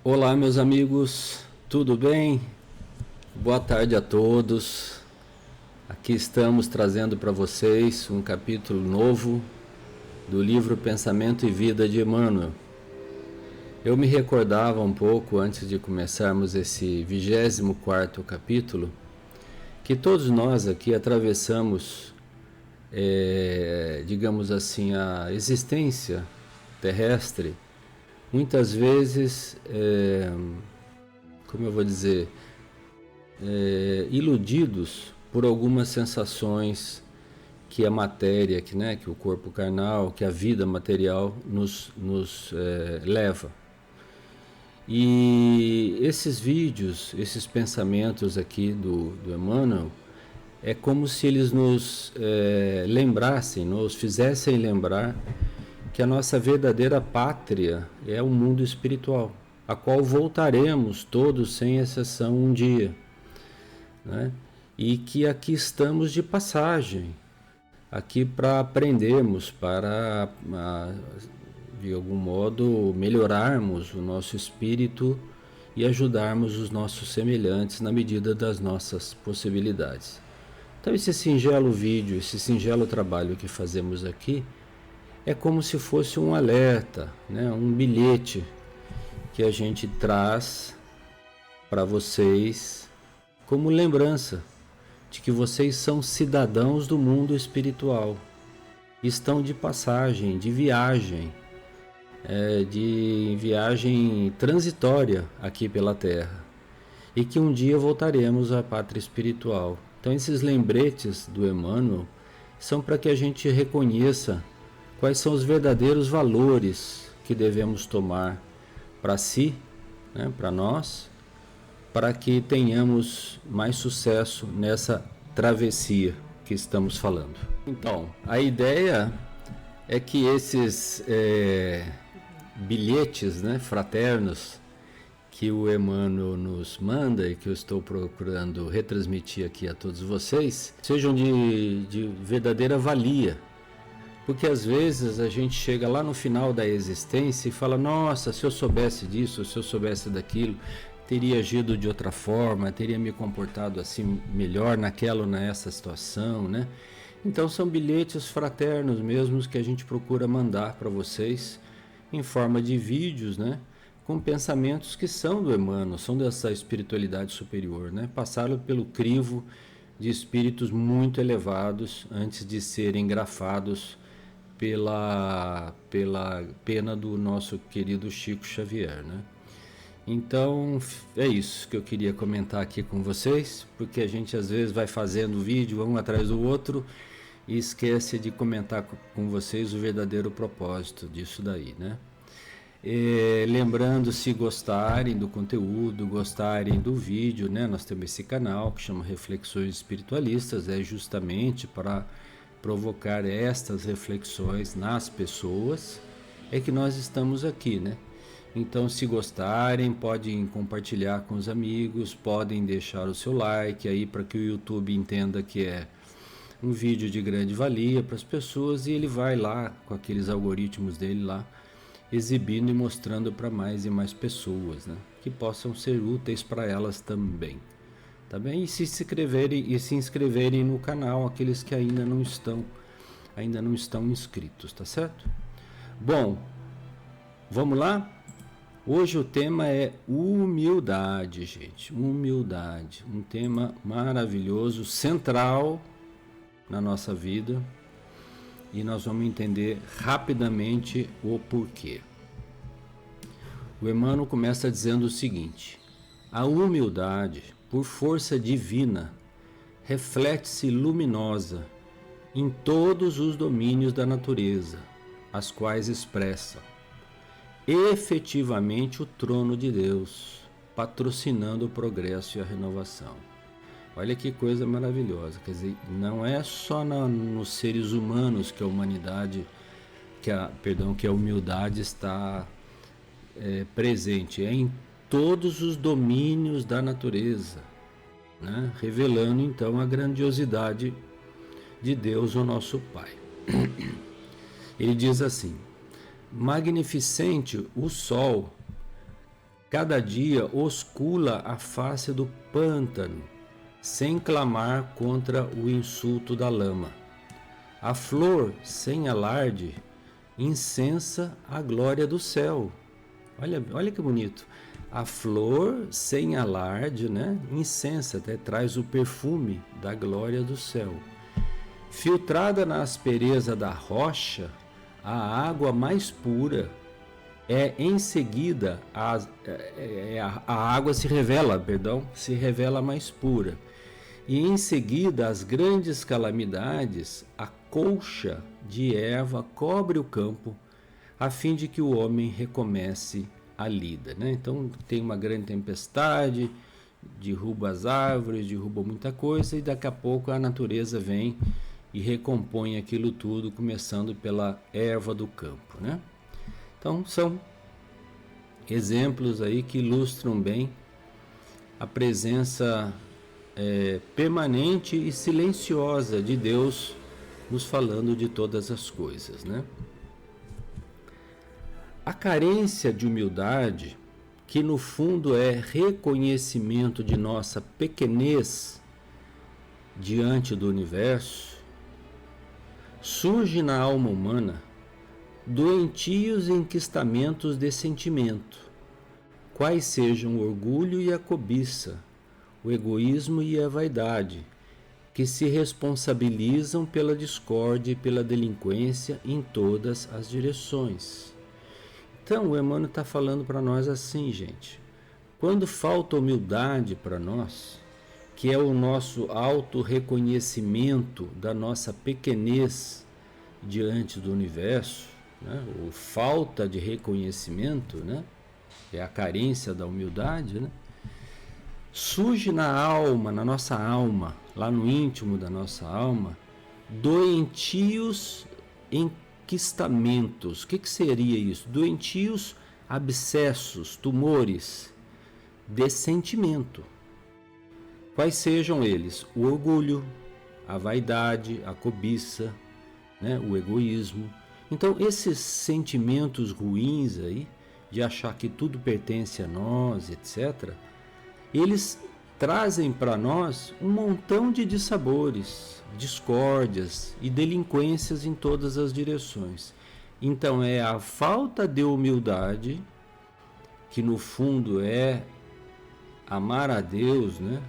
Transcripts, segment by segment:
Olá, meus amigos, tudo bem? Boa tarde a todos. Aqui estamos trazendo para vocês um capítulo novo do livro Pensamento e Vida de Emmanuel. Eu me recordava um pouco antes de começarmos esse 24º capítulo que todos nós aqui atravessamos, digamos assim, a existência terrestre muitas vezes, como eu vou dizer, iludidos por algumas sensações que a matéria, que o corpo carnal, que a vida material nos leva. E esses vídeos, esses pensamentos aqui do Emmanuel, é como se eles nos lembrassem, nos fizessem lembrar que a nossa verdadeira pátria é o mundo espiritual, a qual voltaremos todos sem exceção um dia, né? E que aqui estamos de passagem, aqui para aprendermos, para de algum modo melhorarmos o nosso espírito e ajudarmos os nossos semelhantes na medida das nossas possibilidades. Então esse singelo vídeo, esse singelo trabalho que fazemos aqui é como se fosse um alerta, né? Um bilhete que a gente traz para vocês como lembrança de que vocês são cidadãos do mundo espiritual, estão de passagem, de viagem transitória aqui pela Terra, e que um dia voltaremos à pátria espiritual. Então esses lembretes do Emmanuel são para que a gente reconheça quais são os verdadeiros valores que devemos tomar para si, né, para nós, para que tenhamos mais sucesso nessa travessia que estamos falando. Então, a ideia é que esses bilhetes, né, fraternos que o Emmanuel nos manda e que eu estou procurando retransmitir aqui a todos vocês, sejam de verdadeira valia. Porque às vezes a gente chega lá no final da existência e fala: nossa, se eu soubesse disso, se eu soubesse daquilo, teria agido de outra forma, teria me comportado assim melhor naquela ou nessa situação, né? Então são bilhetes fraternos mesmos que a gente procura mandar para vocês em forma de vídeos, né? Com pensamentos que são do Emmanuel, são dessa espiritualidade superior, né? Passaram pelo crivo de espíritos muito elevados antes de serem engrafados pela pena do nosso querido Chico Xavier, né? Então é isso que eu queria comentar aqui com vocês, porque a gente às vezes vai fazendo vídeo um atrás do outro e esquece de comentar com vocês o verdadeiro propósito disso daí, né? Lembrando, se gostarem do conteúdo, gostarem do vídeo, né? Nós temos esse canal que chama Reflexões Espiritualistas, é justamente para provocar estas reflexões nas pessoas, é que nós estamos aqui, né? Então, se gostarem, podem compartilhar com os amigos, podem deixar o seu like aí para que o YouTube entenda que é um vídeo de grande valia para as pessoas, e ele vai lá com aqueles algoritmos dele lá exibindo e mostrando para mais e mais pessoas, né? Que possam ser úteis para elas também. Tá bem? E se inscreverem no canal aqueles que ainda não estão inscritos, tá certo? Bom, vamos lá? Hoje o tema é humildade, gente. Humildade, um tema maravilhoso, central na nossa vida, e nós vamos entender rapidamente o porquê. O Emmanuel começa dizendo o seguinte: a humildade, por força divina, reflete-se luminosa em todos os domínios da natureza, as quais expressam efetivamente o trono de Deus, patrocinando o progresso e a renovação. Olha que coisa maravilhosa, quer dizer, não é só nos seres humanos que a humanidade, que a humildade está presente, é em todos os domínios da natureza, né? Revelando então a grandiosidade de Deus, o nosso Pai. Ele diz assim: magnificente o sol Cada dia oscula a face do pântano, sem clamar contra o insulto da lama. A flor, sem alarde, incensa a glória do céu. Olha que bonito. A flor, sem alarde, né? Incensa, até traz o perfume da glória do céu. Filtrada na aspereza da rocha, a água mais pura em seguida a água se revela mais pura. E em seguida as grandes calamidades, a colcha de erva cobre o campo, a fim de que o homem recomece a lida, né? Então tem uma grande tempestade, derruba as árvores, derruba muita coisa, e daqui a pouco a natureza vem e recompõe aquilo tudo, começando pela erva do campo, né? Então são exemplos aí que ilustram bem a presença permanente e silenciosa de Deus nos falando de todas as coisas, né? A carência de humildade, que no fundo é reconhecimento de nossa pequenez diante do universo, surge na alma humana doentios enquistamentos de sentimento, quais sejam o orgulho e a cobiça, o egoísmo e a vaidade, que se responsabilizam pela discórdia e pela delinquência em todas as direções. Então, o Emmanuel está falando para nós assim, gente. Quando falta humildade para nós, que é o nosso auto-reconhecimento da nossa pequenez diante do universo, né? Ou falta de reconhecimento, né? É a carência da humildade, né? Surge na alma, na nossa alma, lá no íntimo da nossa alma, doentios enquistamentos. O que seria isso? Doentios abscessos, tumores de sentimento. Quais sejam eles? O orgulho, a vaidade, a cobiça, né? O egoísmo. Então, esses sentimentos ruins aí, de achar que tudo pertence a nós, etc., eles trazem para nós um montão de dissabores, discórdias e delinquências em todas as direções. Então é a falta de humildade, que no fundo é amar a Deus, né?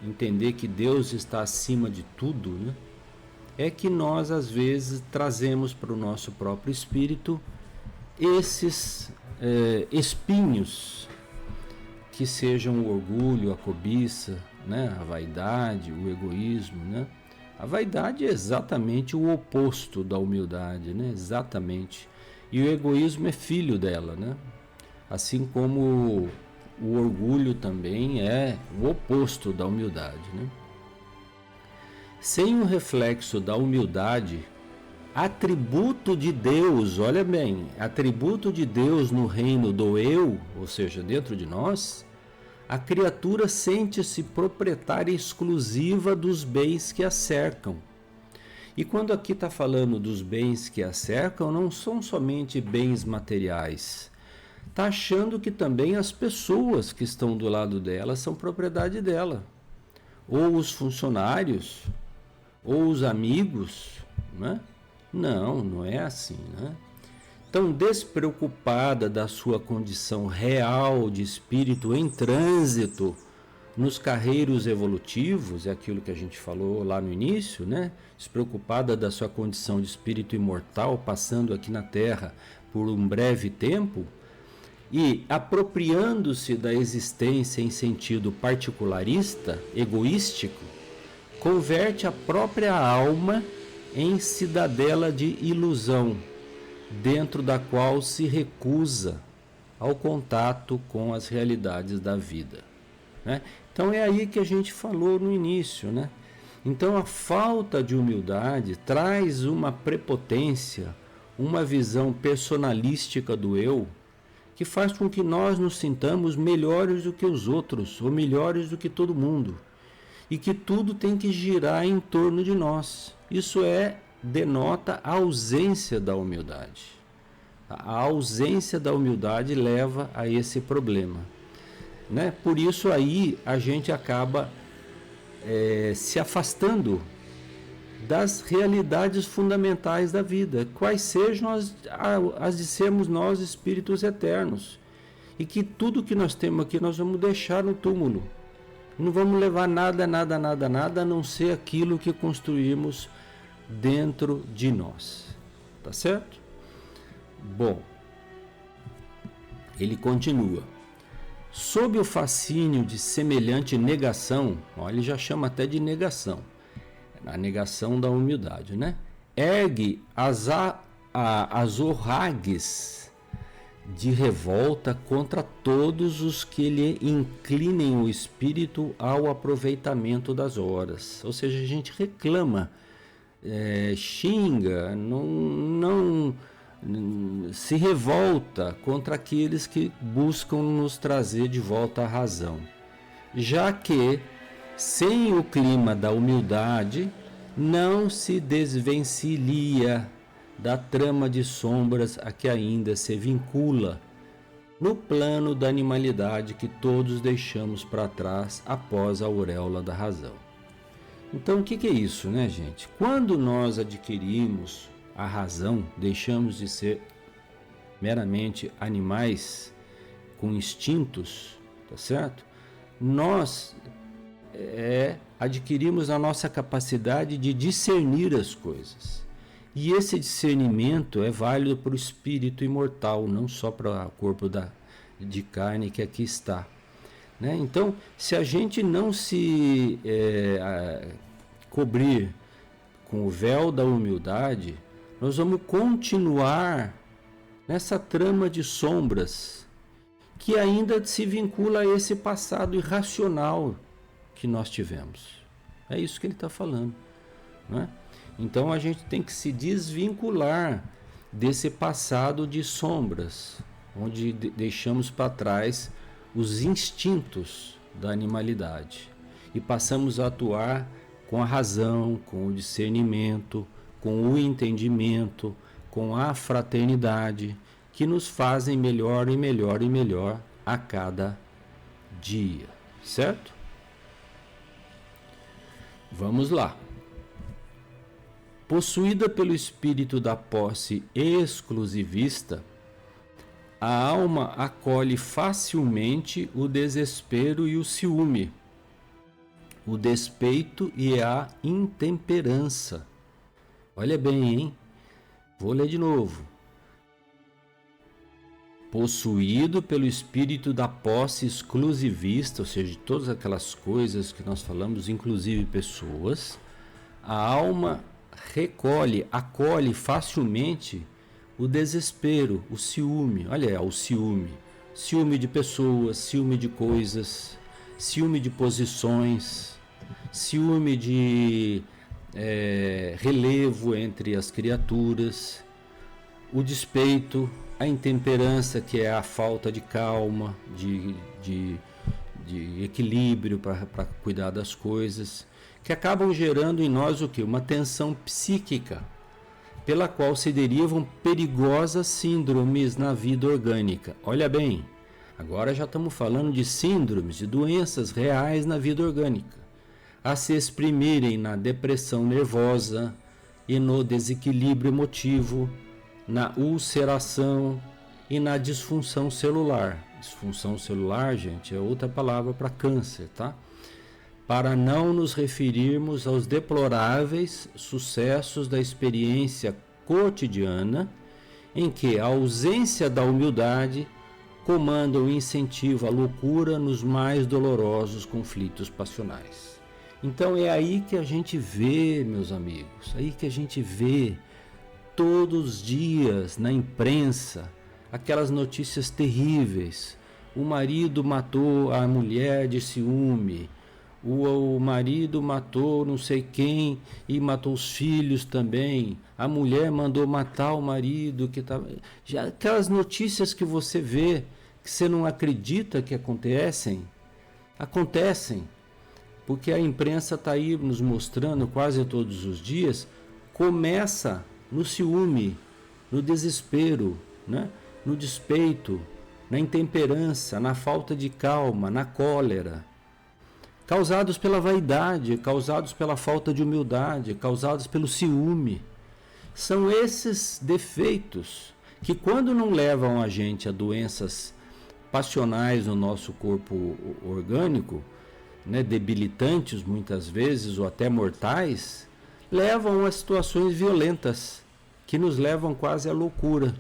Entender que Deus está acima de tudo, né? É que nós às vezes trazemos para o nosso próprio espírito esses espinhos, que sejam o orgulho, a cobiça, né? A vaidade, o egoísmo, né? A vaidade é exatamente o oposto da humildade, né? Exatamente. E o egoísmo é filho dela, né? Assim como o orgulho também é o oposto da humildade, né? Sem o reflexo da humildade, atributo de Deus, olha bem, atributo de Deus no reino do eu, ou seja, dentro de nós, a criatura sente-se proprietária exclusiva dos bens que a cercam. E quando aqui está falando dos bens que a cercam, não são somente bens materiais. Está achando que também as pessoas que estão do lado dela são propriedade dela. Ou os funcionários, ou os amigos, né? Não, não é assim, né? Tão despreocupada da sua condição real de espírito em trânsito nos carreiros evolutivos, é aquilo que a gente falou lá no início, né? Despreocupada da sua condição de espírito imortal, passando aqui na Terra por um breve tempo, e apropriando-se da existência em sentido particularista, egoístico, converte a própria alma em cidadela de ilusão, dentro da qual se recusa ao contato com as realidades da vida, né? Então é aí que a gente falou no início, né? Então a falta de humildade traz uma prepotência, uma visão personalística do eu, que faz com que nós nos sintamos melhores do que os outros, ou melhores do que todo mundo, e que tudo tem que girar em torno de nós. Isso denota a ausência da humildade. A ausência da humildade leva a esse problema. né? Por isso aí a gente acaba se afastando das realidades fundamentais da vida, quais sejam as de sermos nós espíritos eternos, e que tudo que nós temos aqui nós vamos deixar no túmulo, não vamos levar nada, a não ser aquilo que construímos dentro de nós, tá certo? Bom, ele continua: sob o fascínio de semelhante negação, ó, ele já chama até de negação, a negação da humildade, né? Ergue as orragues de revolta contra todos os que lhe inclinem o espírito ao aproveitamento das horas. Ou seja, a gente reclama, xinga, não se revolta contra aqueles que buscam nos trazer de volta à razão, já que sem o clima da humildade não se desvencilha da trama de sombras a que ainda se vincula no plano da animalidade que todos deixamos para trás após a auréola da razão. Então, o que é isso, né, gente? Quando nós adquirimos a razão, deixamos de ser meramente animais com instintos, tá certo? Nós adquirimos a nossa capacidade de discernir as coisas. E esse discernimento é válido para o espírito imortal, não só para o corpo de carne que aqui está, né? Então, se a gente não se cobrir com o véu da humildade, nós vamos continuar nessa trama de sombras que ainda se vincula a esse passado irracional que nós tivemos. É isso que ele está falando, né? Então a gente tem que se desvincular desse passado de sombras, onde deixamos para trás os instintos da animalidade e passamos a atuar com a razão, com o discernimento, com o entendimento, com a fraternidade, que nos fazem melhor e melhor e melhor a cada dia, certo? Vamos lá. Possuída pelo espírito da posse exclusivista, a alma acolhe facilmente o desespero e o ciúme, o despeito e a intemperança. Olha bem, hein? Vou ler de novo. Possuído pelo espírito da posse exclusivista, ou seja, de todas aquelas coisas que nós falamos, inclusive pessoas, a alma acolhe facilmente o desespero, o ciúme. Olha, o ciúme. Ciúme de pessoas, ciúme de coisas, ciúme de posições, ciúme de relevo entre as criaturas, o despeito, a intemperança, que é a falta de calma, de equilíbrio para cuidar das coisas, que acabam gerando em nós o quê? Uma tensão psíquica, pela qual se derivam perigosas síndromes na vida orgânica. Olha bem, agora já estamos falando de síndromes, de doenças reais na vida orgânica, a se exprimirem na depressão nervosa e no desequilíbrio emotivo, na ulceração e na disfunção celular. Disfunção celular, gente, é outra palavra para câncer, tá? Para não nos referirmos aos deploráveis sucessos da experiência cotidiana, em que a ausência da humildade comanda o incentivo à loucura nos mais dolorosos conflitos passionais. Então é aí que a gente vê, meus amigos, aí que a gente vê todos os dias na imprensa aquelas notícias terríveis. O marido matou a mulher de ciúme, o marido matou não sei quem e matou os filhos também, a mulher mandou matar o marido que estava... Já aquelas notícias que você vê, que você não acredita que acontecem, porque a imprensa está aí nos mostrando quase todos os dias. Começa no ciúme, no desespero, né? No despeito, na intemperança, na falta de calma, na cólera, causados pela vaidade, causados pela falta de humildade, causados pelo ciúme. São esses defeitos que, quando não levam a gente a doenças passionais no nosso corpo orgânico, né, debilitantes muitas vezes ou até mortais, levam a situações violentas que nos levam quase à loucura,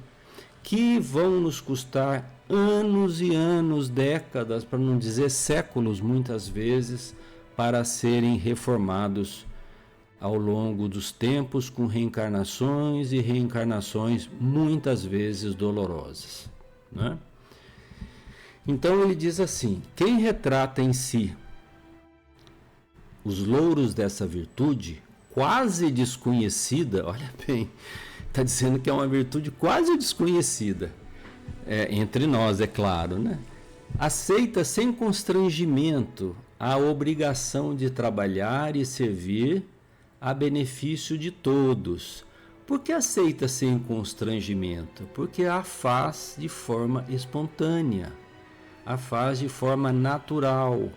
que vão nos custar anos e anos, décadas, para não dizer séculos muitas vezes, para serem reformados ao longo dos tempos, com reencarnações e reencarnações muitas vezes dolorosas, né? Então ele diz assim: quem retrata em si os louros dessa virtude, quase desconhecida, olha bem, está dizendo que é uma virtude quase desconhecida, entre nós, é claro, né? Aceita sem constrangimento a obrigação de trabalhar e servir a benefício de todos. Por que aceita sem constrangimento? Porque a faz de forma espontânea, a faz de forma natural.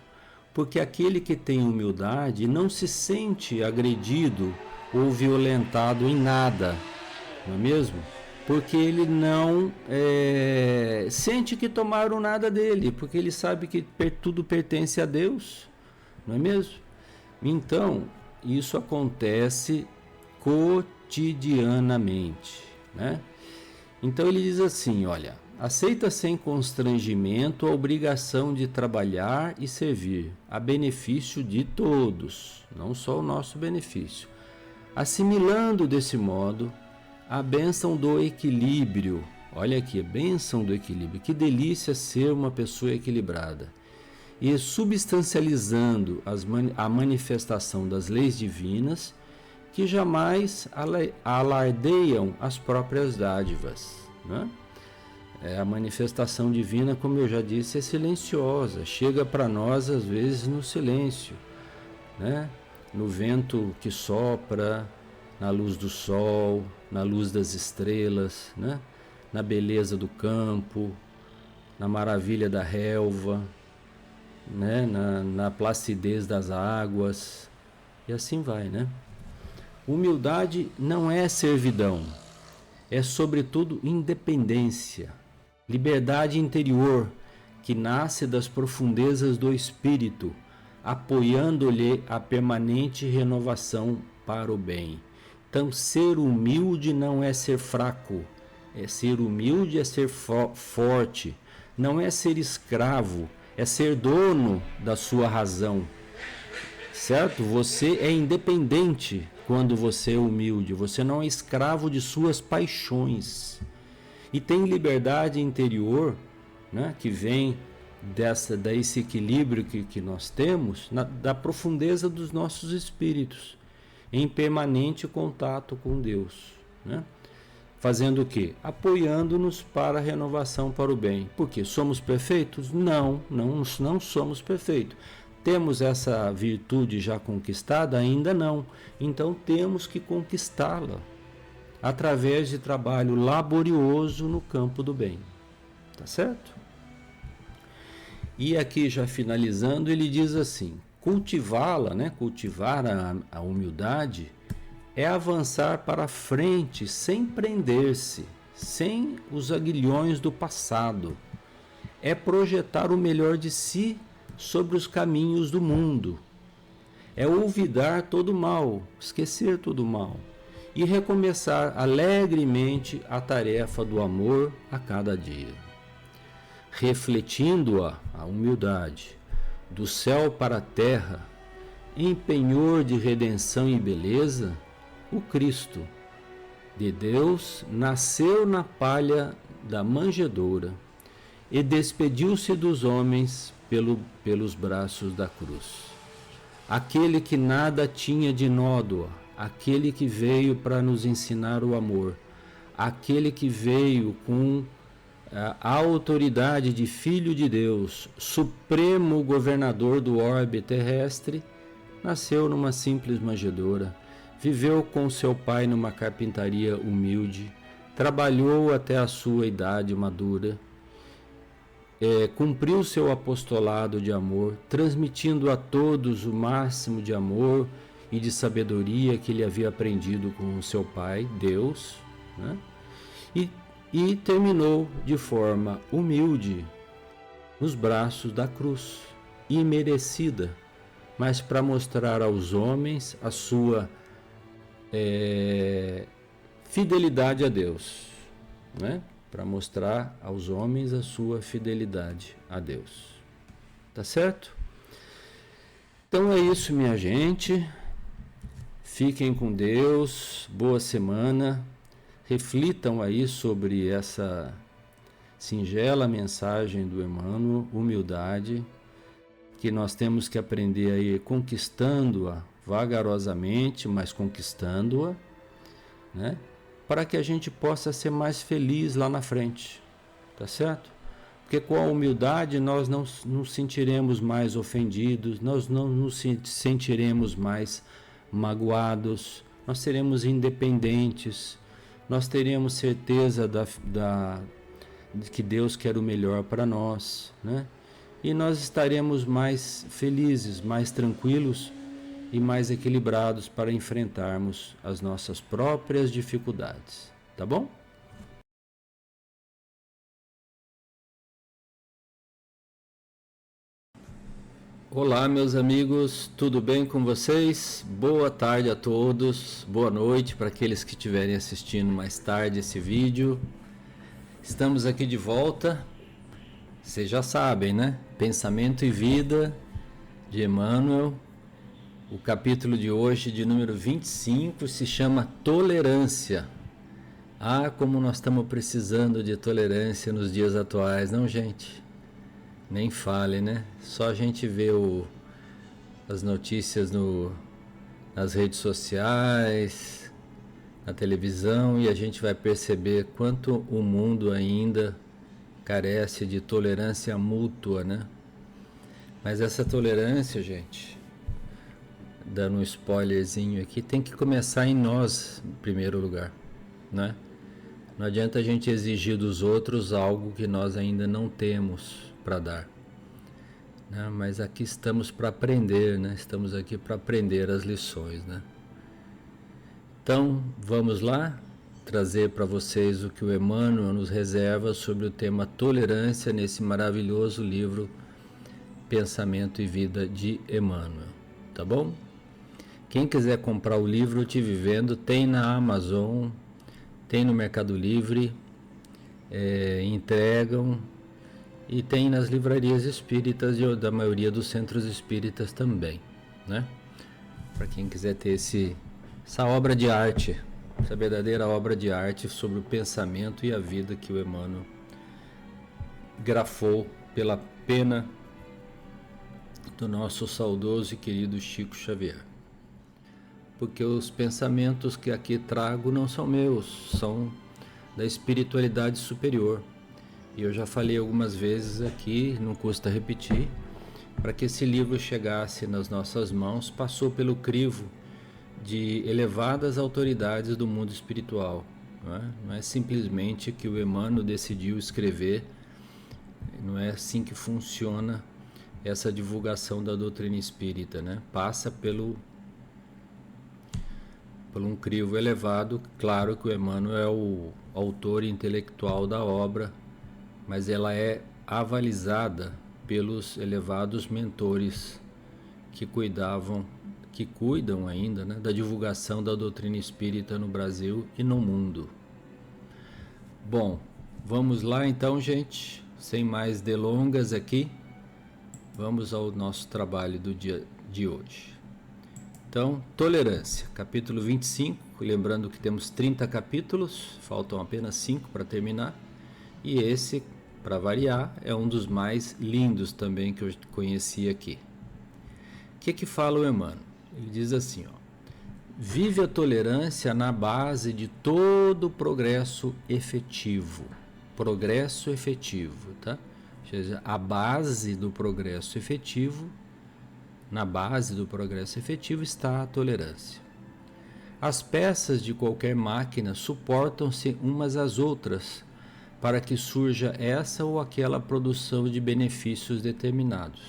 Porque aquele que tem humildade não se sente agredido ou violentado em nada, não é mesmo? Porque ele não sente que tomaram nada dele, porque ele sabe que tudo pertence a Deus, não é mesmo? Então, isso acontece cotidianamente, né? Então ele diz assim, olha: aceita sem constrangimento a obrigação de trabalhar e servir a benefício de todos, não só o nosso benefício, assimilando desse modo a bênção do equilíbrio. Olha aqui, a bênção do equilíbrio. Que delícia ser uma pessoa equilibrada. E substancializando a manifestação das leis divinas, que jamais alardeiam as próprias dádivas, né? A manifestação divina, como eu já disse, é silenciosa, chega para nós às vezes no silêncio, né? No vento que sopra, na luz do sol, na luz das estrelas, né? Na beleza do campo, na maravilha da relva, né? Na placidez das águas, e assim vai, né? Humildade não é servidão, é sobretudo independência, liberdade interior que nasce das profundezas do espírito, apoiando-lhe a permanente renovação para o bem. Então, ser humilde não é ser fraco, ser humilde é ser forte, não é ser escravo, é ser dono da sua razão, certo? Você é independente quando você é humilde, você não é escravo de suas paixões e tem liberdade interior, né, que vem desse equilíbrio que nós temos, da profundeza dos nossos espíritos, em permanente contato com Deus, né? Fazendo o quê? Apoiando-nos para a renovação para o bem. Porque somos perfeitos? Não somos perfeitos. Temos essa virtude já conquistada? Ainda não. Então temos que conquistá-la através de trabalho laborioso no campo do bem. Tá certo? E aqui, já finalizando, ele diz assim: cultivá-la, né? Cultivar a humildade é avançar para frente sem prender-se, sem os aguilhões do passado. É projetar o melhor de si sobre os caminhos do mundo. É olvidar todo o mal, esquecer todo o mal e recomeçar alegremente a tarefa do amor a cada dia. Refletindo-a, a humildade, do céu para a terra, em penhor de redenção e beleza, o Cristo de Deus nasceu na palha da manjedoura e despediu-se dos homens pelos braços da cruz. Aquele que nada tinha de nódoa, aquele que veio para nos ensinar o amor, aquele que veio com a autoridade de Filho de Deus, supremo governador do orbe terrestre, nasceu numa simples manjedoura, viveu com seu pai numa carpintaria humilde, trabalhou até a sua idade madura cumpriu seu apostolado de amor, transmitindo a todos o máximo de amor e de sabedoria que ele havia aprendido com o seu Pai, Deus, né? E terminou de forma humilde nos braços da cruz, imerecida, mas para mostrar aos homens a sua fidelidade a Deus, né? Para mostrar aos homens a sua fidelidade a Deus. Tá certo? Então é isso, minha gente. Fiquem com Deus. Boa semana. Reflitam aí sobre essa singela mensagem do Emmanuel, humildade, que nós temos que aprender aí conquistando-a vagarosamente, mas conquistando-a, né? Para que a gente possa ser mais feliz lá na frente, tá certo? Porque com a humildade nós não nos sentiremos mais ofendidos, nós não nos sentiremos mais magoados, nós seremos independentes, nós teremos certeza de que Deus quer o melhor para nós, né? E nós estaremos mais felizes, mais tranquilos e mais equilibrados para enfrentarmos as nossas próprias dificuldades, tá bom? Olá, meus amigos, tudo bem com vocês? Boa tarde a todos, boa noite para aqueles que estiverem assistindo mais tarde esse vídeo. Estamos aqui de volta, vocês já sabem, né? Pensamento e Vida, de Emmanuel. O capítulo de hoje, de número 25, se chama Tolerância. Ah, como nós estamos precisando de tolerância nos dias atuais, não, gente? Nem fale, né? Só a gente vê as notícias nas redes sociais, na televisão, e a gente vai perceber quanto o mundo ainda carece de tolerância mútua, né? Mas essa tolerância, gente, dando um spoilerzinho aqui, tem que começar em nós, em primeiro lugar, né? Não adianta a gente exigir dos outros algo que nós ainda não temos para dar, né? Mas aqui estamos para aprender, né? Estamos aqui para aprender as lições, né? Então, vamos lá trazer para vocês o que o Emmanuel nos reserva sobre o tema tolerância nesse maravilhoso livro Pensamento e Vida de Emmanuel, tá bom? Quem quiser comprar o livro Te Vivendo, tem na Amazon, tem no Mercado Livre, entregam, e tem nas livrarias espíritas da maioria dos centros espíritas também, né? Para quem quiser ter essa obra de arte, essa verdadeira obra de arte sobre o pensamento e a vida que o Emmanuel grafou pela pena do nosso saudoso e querido Chico Xavier. Porque os pensamentos que aqui trago não são meus, são da espiritualidade superior. E eu já falei algumas vezes aqui, não custa repetir, para que esse livro chegasse nas nossas mãos, passou pelo crivo de elevadas autoridades do mundo espiritual. Não é simplesmente que o Emmanuel decidiu escrever, não é assim que funciona essa divulgação da doutrina espírita, né? Passa por um crivo elevado. Claro que o Emmanuel é o autor intelectual da obra, mas ela é avalizada pelos elevados mentores que cuidam ainda, né, da divulgação da doutrina espírita no Brasil e no mundo. Bom, vamos lá então, gente, sem mais delongas aqui, vamos ao nosso trabalho do dia de hoje. Então, tolerância, capítulo 25, lembrando que temos 30 capítulos, faltam apenas 5 para terminar, e esse, para variar, é um dos mais lindos também que eu conheci aqui. O que fala o Emmanuel? Ele diz assim, ó: vive a tolerância na base de todo progresso efetivo. Progresso efetivo, tá? Ou seja, a base do progresso efetivo, na base do progresso efetivo está a tolerância. As peças de qualquer máquina suportam-se umas às outras para que surja essa ou aquela produção de benefícios determinados.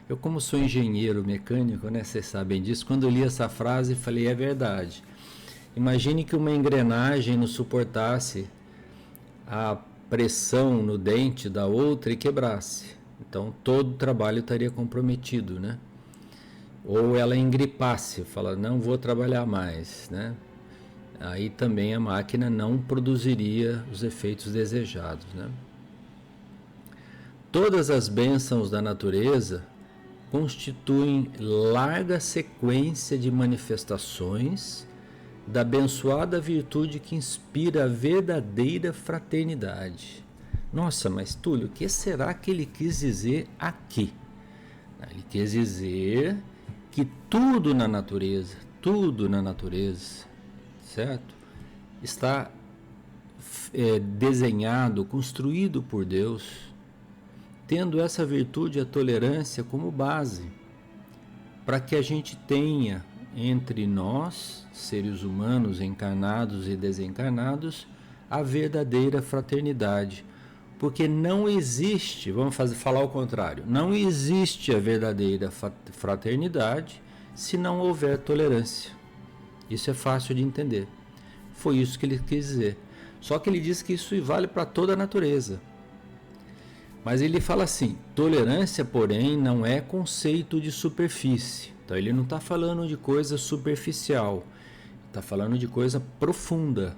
Eu, como sou engenheiro mecânico, né, vocês sabem disso, quando eu li essa frase, falei, é verdade. Imagine que uma engrenagem não suportasse a pressão no dente da outra e quebrasse. Então, todo o trabalho estaria comprometido, né? Ou ela engripasse, fala, não vou trabalhar mais, né? Aí também a máquina não produziria os efeitos desejados, né? Todas as bênçãos da natureza constituem larga sequência de manifestações da abençoada virtude que inspira a verdadeira fraternidade. Nossa, mas Túlio, o que será que ele quis dizer aqui? Ele quis dizer que tudo na natureza, certo? Está desenhado, construído por Deus, tendo essa virtude, a tolerância, como base, para que a gente tenha entre nós, seres humanos encarnados e desencarnados, a verdadeira fraternidade. Porque não existe, vamos falar o contrário, não existe a verdadeira fraternidade se não houver tolerância. Isso é fácil de entender. Foi isso que ele quis dizer. Só que ele diz que isso vale para toda a natureza. Mas ele fala assim, tolerância, porém, não é conceito de superfície. Então ele não está falando de coisa superficial, está falando de coisa profunda,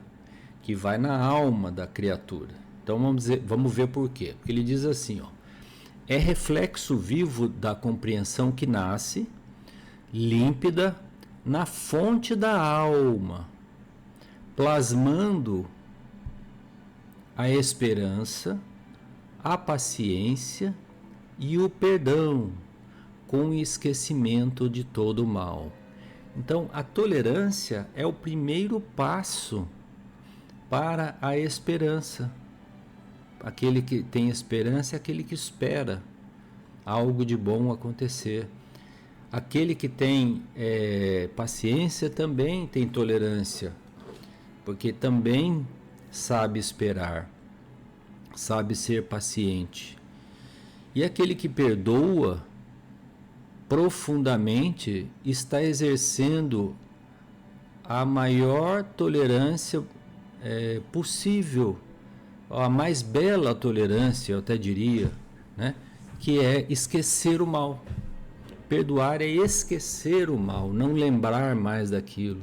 que vai na alma da criatura. Então vamos ver por quê. Porque ele diz assim, ó, é reflexo vivo da compreensão que nasce, límpida, na fonte da alma, plasmando a esperança, a paciência e o perdão, com o esquecimento de todo o mal. Então, a tolerância é o primeiro passo para a esperança. Aquele que tem esperança é aquele que espera algo de bom acontecer. Aquele que tem paciência também tem tolerância, porque também sabe esperar, sabe ser paciente. E aquele que perdoa profundamente está exercendo a maior tolerância possível, a mais bela tolerância, eu até diria, né? Que é esquecer o mal. Perdoar é esquecer o mal, não lembrar mais daquilo,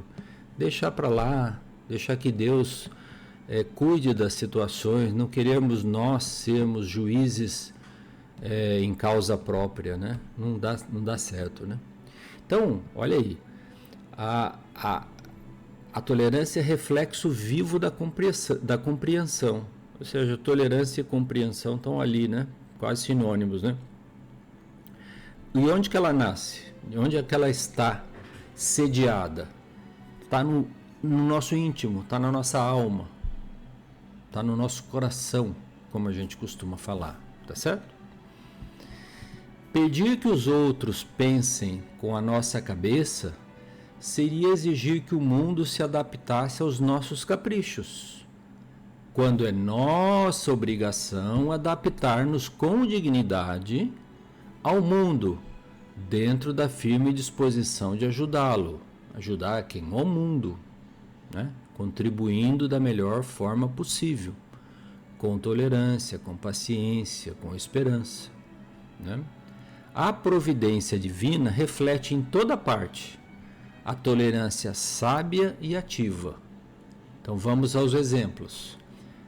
deixar para lá, deixar que Deus cuide das situações, não queremos nós sermos juízes em causa própria, né? Não dá certo, né? Então, olha aí, a tolerância é reflexo vivo da compreensão, ou seja, tolerância e compreensão estão ali, né? Quase sinônimos, né? E onde que ela nasce? Onde é que ela está sediada? Está no nosso íntimo, está na nossa alma, está no nosso coração, como a gente costuma falar, tá certo? Pedir que os outros pensem com a nossa cabeça seria exigir que o mundo se adaptasse aos nossos caprichos, quando é nossa obrigação adaptar-nos com dignidade ao mundo, dentro da firme disposição de ajudá-lo, ajudar quem? O mundo, né? Contribuindo da melhor forma possível, com tolerância, com paciência, com esperança, né? A providência divina reflete em toda parte a tolerância sábia e ativa. Então vamos aos exemplos.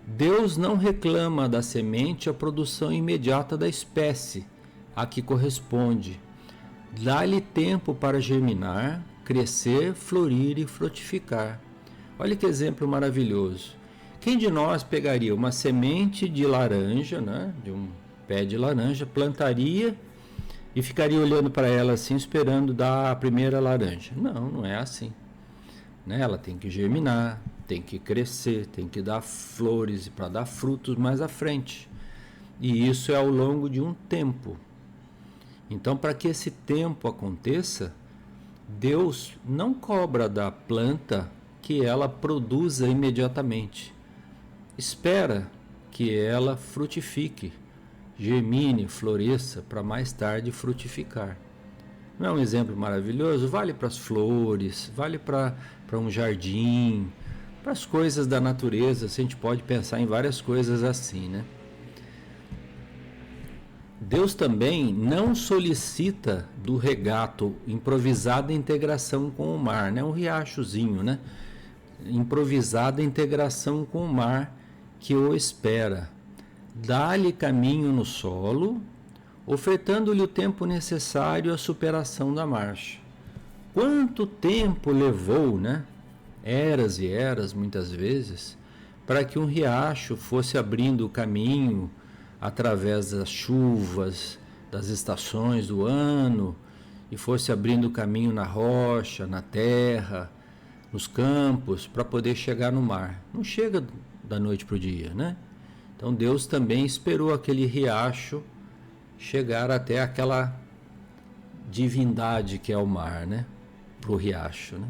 Deus não reclama da semente a produção imediata da espécie a que corresponde. Dá-lhe tempo para germinar, crescer, florir e frutificar. Olha que exemplo maravilhoso. Quem de nós pegaria uma semente de laranja, né, de um pé de laranja, plantaria e ficaria olhando para ela assim, esperando dar a primeira laranja? Não, não é assim, né? Ela tem que germinar, tem que crescer, tem que dar flores para dar frutos mais à frente. E isso é ao longo de um tempo. Então, para que esse tempo aconteça, Deus não cobra da planta que ela produza imediatamente. Espera que ela frutifique, germine, floresça, para mais tarde frutificar. Não é um exemplo maravilhoso? Vale para as flores, vale para um jardim, para as coisas da natureza. A gente pode pensar em várias coisas assim, né? Deus também não solicita do regato improvisada integração com o mar, né? Um riachozinho, né? Improvisada integração com o mar que o espera. Dá-lhe caminho no solo, ofertando-lhe o tempo necessário à superação da marcha. Quanto tempo levou, né? Eras e eras, muitas vezes, para que um riacho fosse abrindo o caminho através das chuvas, das estações do ano, e fosse abrindo o caminho na rocha, na terra, nos campos, para poder chegar no mar. Não chega da noite para o dia, né? Então Deus também esperou aquele riacho chegar até aquela divindade que é o mar, né? Para o riacho, né?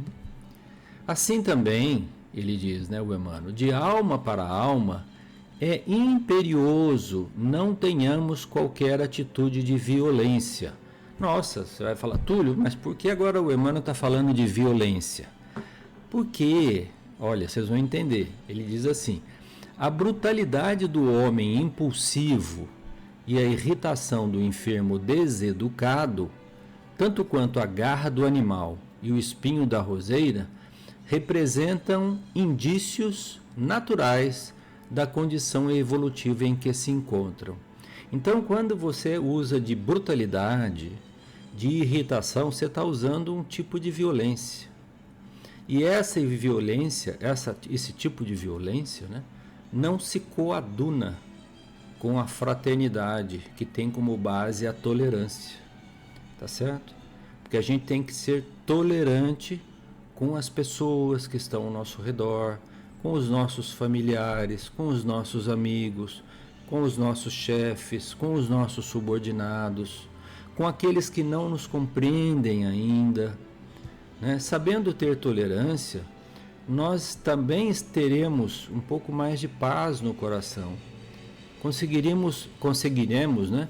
Assim também, ele diz, né, o Emmanuel, de alma para alma, é imperioso não tenhamos qualquer atitude de violência. Nossa, você vai falar, Túlio, mas por que agora o Emmanuel está falando de violência? Porque, olha, vocês vão entender, ele diz assim, a brutalidade do homem impulsivo e a irritação do enfermo deseducado, tanto quanto a garra do animal e o espinho da roseira, representam indícios naturais da condição evolutiva em que se encontram. Então, quando você usa de brutalidade, de irritação, você está usando um tipo de violência. E essa violência, esse tipo de violência, né, não se coaduna com a fraternidade, que tem como base a tolerância. Tá certo? Porque a gente tem que ser tolerante com as pessoas que estão ao nosso redor, com os nossos familiares, com os nossos amigos, com os nossos chefes, com os nossos subordinados, com aqueles que não nos compreendem ainda, né? Sabendo ter tolerância, nós também teremos um pouco mais de paz no coração. Conseguiremos, né,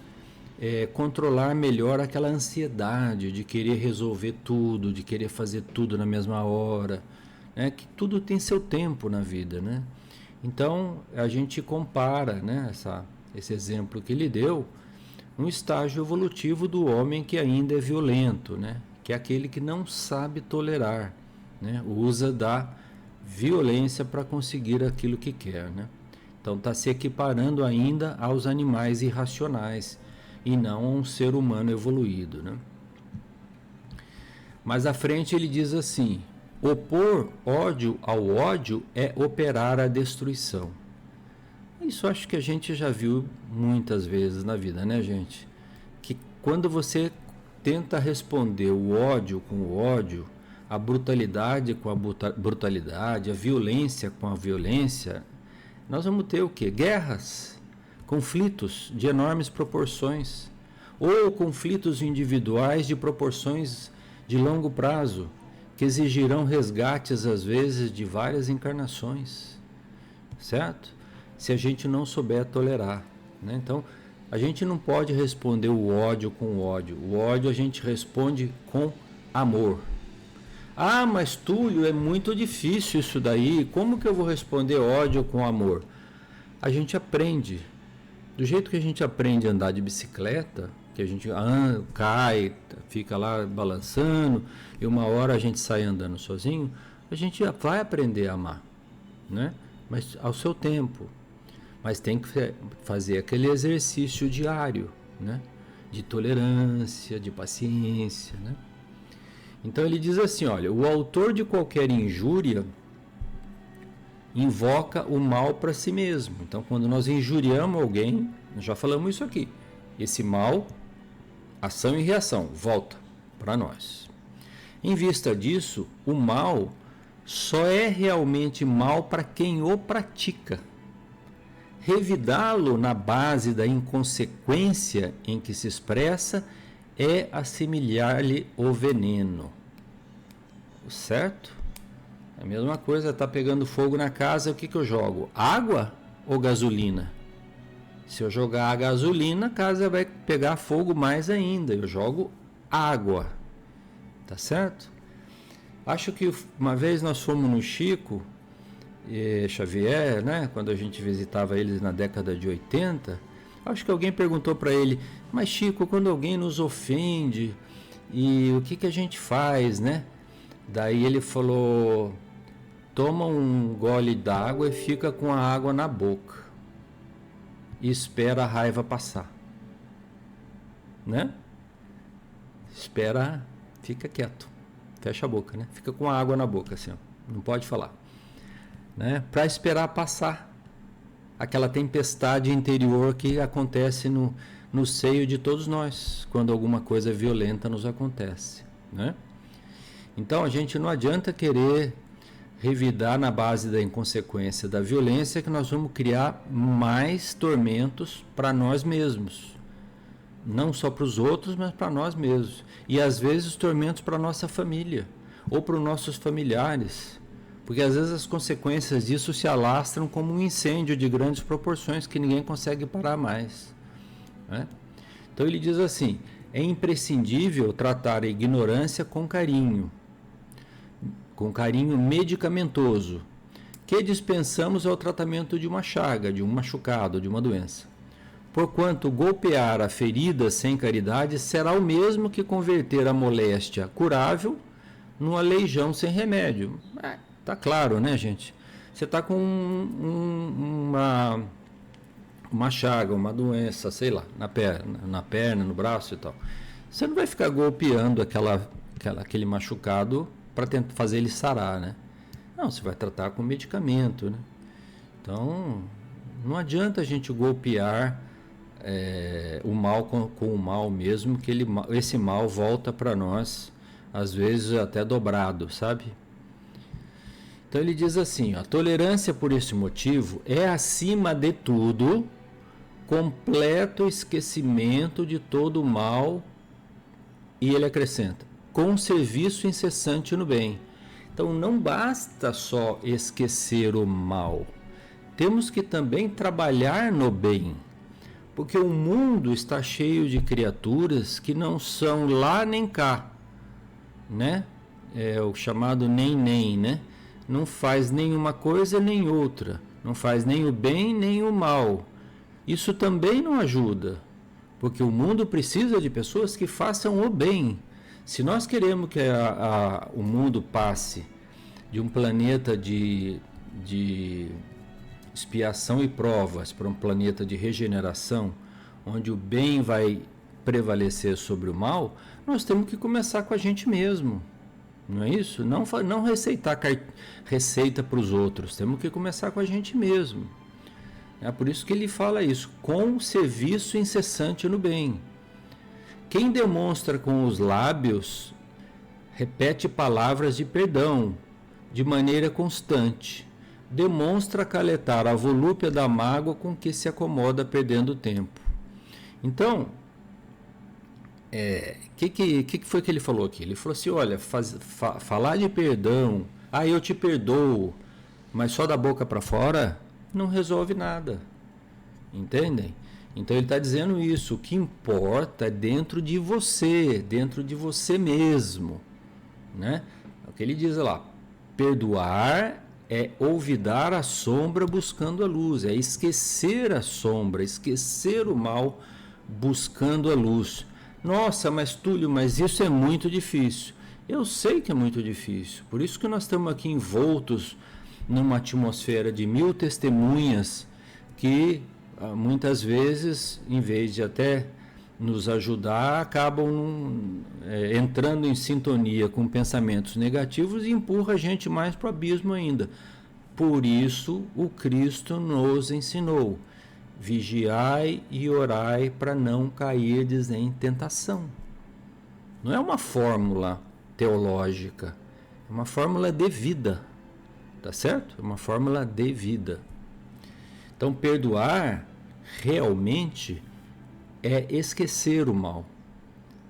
controlar melhor aquela ansiedade de querer resolver tudo, de querer fazer tudo na mesma hora, né? Que tudo tem seu tempo na vida, né? Então a gente compara, né, esse exemplo que ele deu, um estágio evolutivo do homem que ainda é violento, né? Que é aquele que não sabe tolerar, né? Usa da violência para conseguir aquilo que quer, né? Então está se equiparando ainda aos animais irracionais e não a um ser humano evoluído, né? Mais à frente ele diz assim: opor ódio ao ódio é operar a destruição. Isso acho que a gente já viu muitas vezes na vida, né, gente? Que quando você tenta responder o ódio com o ódio, a brutalidade com a brutalidade, a violência com a violência, nós vamos ter o quê? Guerras, conflitos de enormes proporções, ou conflitos individuais de proporções de longo prazo, que exigirão resgates, às vezes, de várias encarnações, certo? Se a gente não souber tolerar, né? Então, a gente não pode responder o ódio com ódio. O ódio a gente responde com amor. Ah, mas Túlio, é muito difícil isso daí. Como que eu vou responder ódio com amor? A gente aprende. Do jeito que a gente aprende a andar de bicicleta, que a gente cai, fica lá balançando, e uma hora a gente sai andando sozinho, a gente vai aprender a amar, né? Mas ao seu tempo. Mas tem que fazer aquele exercício diário, né? De tolerância, de paciência, né? Então ele diz assim, olha, o autor de qualquer injúria invoca o mal para si mesmo. Então quando nós injuriamos alguém, nós já falamos isso aqui, esse mal, ação e reação, volta para nós. Em vista disso, o mal só é realmente mal para quem o pratica. Revidá-lo na base da inconsequência em que se expressa é assemelhar-lhe o veneno. Certo? A mesma coisa, está pegando fogo na casa, o que eu jogo? Água ou gasolina? Se eu jogar a gasolina, a casa vai pegar fogo mais ainda. Eu jogo água, tá certo? Acho que uma vez nós fomos no Chico Xavier, né? Quando a gente visitava eles na década de 80, acho que alguém perguntou para ele: mas Chico, quando alguém nos ofende, e o que que a gente faz, né? Daí ele falou: toma um gole d'água e fica com a água na boca e espera a raiva passar, né? Espera, fica quieto, fecha a boca, né? Fica com a água na boca, assim, ó, não pode falar, né? Para esperar passar aquela tempestade interior que acontece no seio de todos nós quando alguma coisa violenta nos acontece, né? Então a gente não adianta querer revidar na base da inconsequência da violência, que nós vamos criar mais tormentos para nós mesmos, não só para os outros, mas para nós mesmos, e às vezes tormentos para nossa família ou para os nossos familiares, porque às vezes as consequências disso se alastram como um incêndio de grandes proporções que ninguém consegue parar mais, né? Então ele diz assim: é imprescindível tratar a ignorância com carinho medicamentoso, que dispensamos ao tratamento de uma chaga, de um machucado, de uma doença. Porquanto golpear a ferida sem caridade será o mesmo que converter a moléstia curável numa leijão sem remédio. Tá claro, né, gente? Você tá com uma chaga, uma doença, sei lá, na perna, no braço e tal. Você não vai ficar golpeando aquele machucado para tentar fazer ele sarar, né? Não, você vai tratar com medicamento, né? Então, não adianta a gente golpear o mal com o mal mesmo, que esse mal volta para nós, às vezes até dobrado, sabe? Então ele diz assim: a tolerância por esse motivo é, acima de tudo, completo esquecimento de todo o mal, e ele acrescenta: com serviço incessante no bem. Então não basta só esquecer o mal, temos que também trabalhar no bem, porque o mundo está cheio de criaturas que não são lá nem cá, né? É o chamado nem, né? Não faz nenhuma coisa nem outra, não faz nem o bem nem o mal. Isso também não ajuda, porque o mundo precisa de pessoas que façam o bem. Se nós queremos que o mundo passe de um planeta de expiação e provas para um planeta de regeneração, onde o bem vai prevalecer sobre o mal, nós temos que começar com a gente mesmo. Não é isso? Não receitar receita para os outros, temos que começar com a gente mesmo. É por isso que ele fala isso: com serviço incessante no bem. Quem demonstra com os lábios, repete palavras de perdão de maneira constante, demonstra acalentar a volúpia da mágoa com que se acomoda perdendo tempo. Então, que foi que ele falou aqui? Ele falou assim: olha, falar de perdão, eu te perdoo, mas só da boca para fora, não resolve nada. Entendem? Então ele está dizendo isso: o que importa é dentro de você mesmo, né? É o que ele diz lá: perdoar é olvidar a sombra buscando a luz, é esquecer a sombra, esquecer o mal buscando a luz. Nossa, mas Túlio, mas isso é muito difícil. Eu sei que é muito difícil, por isso que nós estamos aqui envoltos numa atmosfera de 1000 testemunhas que muitas vezes, em vez de até nos ajudar, acabam entrando em sintonia com pensamentos negativos e empurra a gente mais para o abismo ainda. Por isso o Cristo nos ensinou: vigiai e orai para não cairdes em tentação. Não é uma fórmula teológica, é uma fórmula de vida, tá certo? É uma fórmula de vida. Então perdoar realmente é esquecer o mal,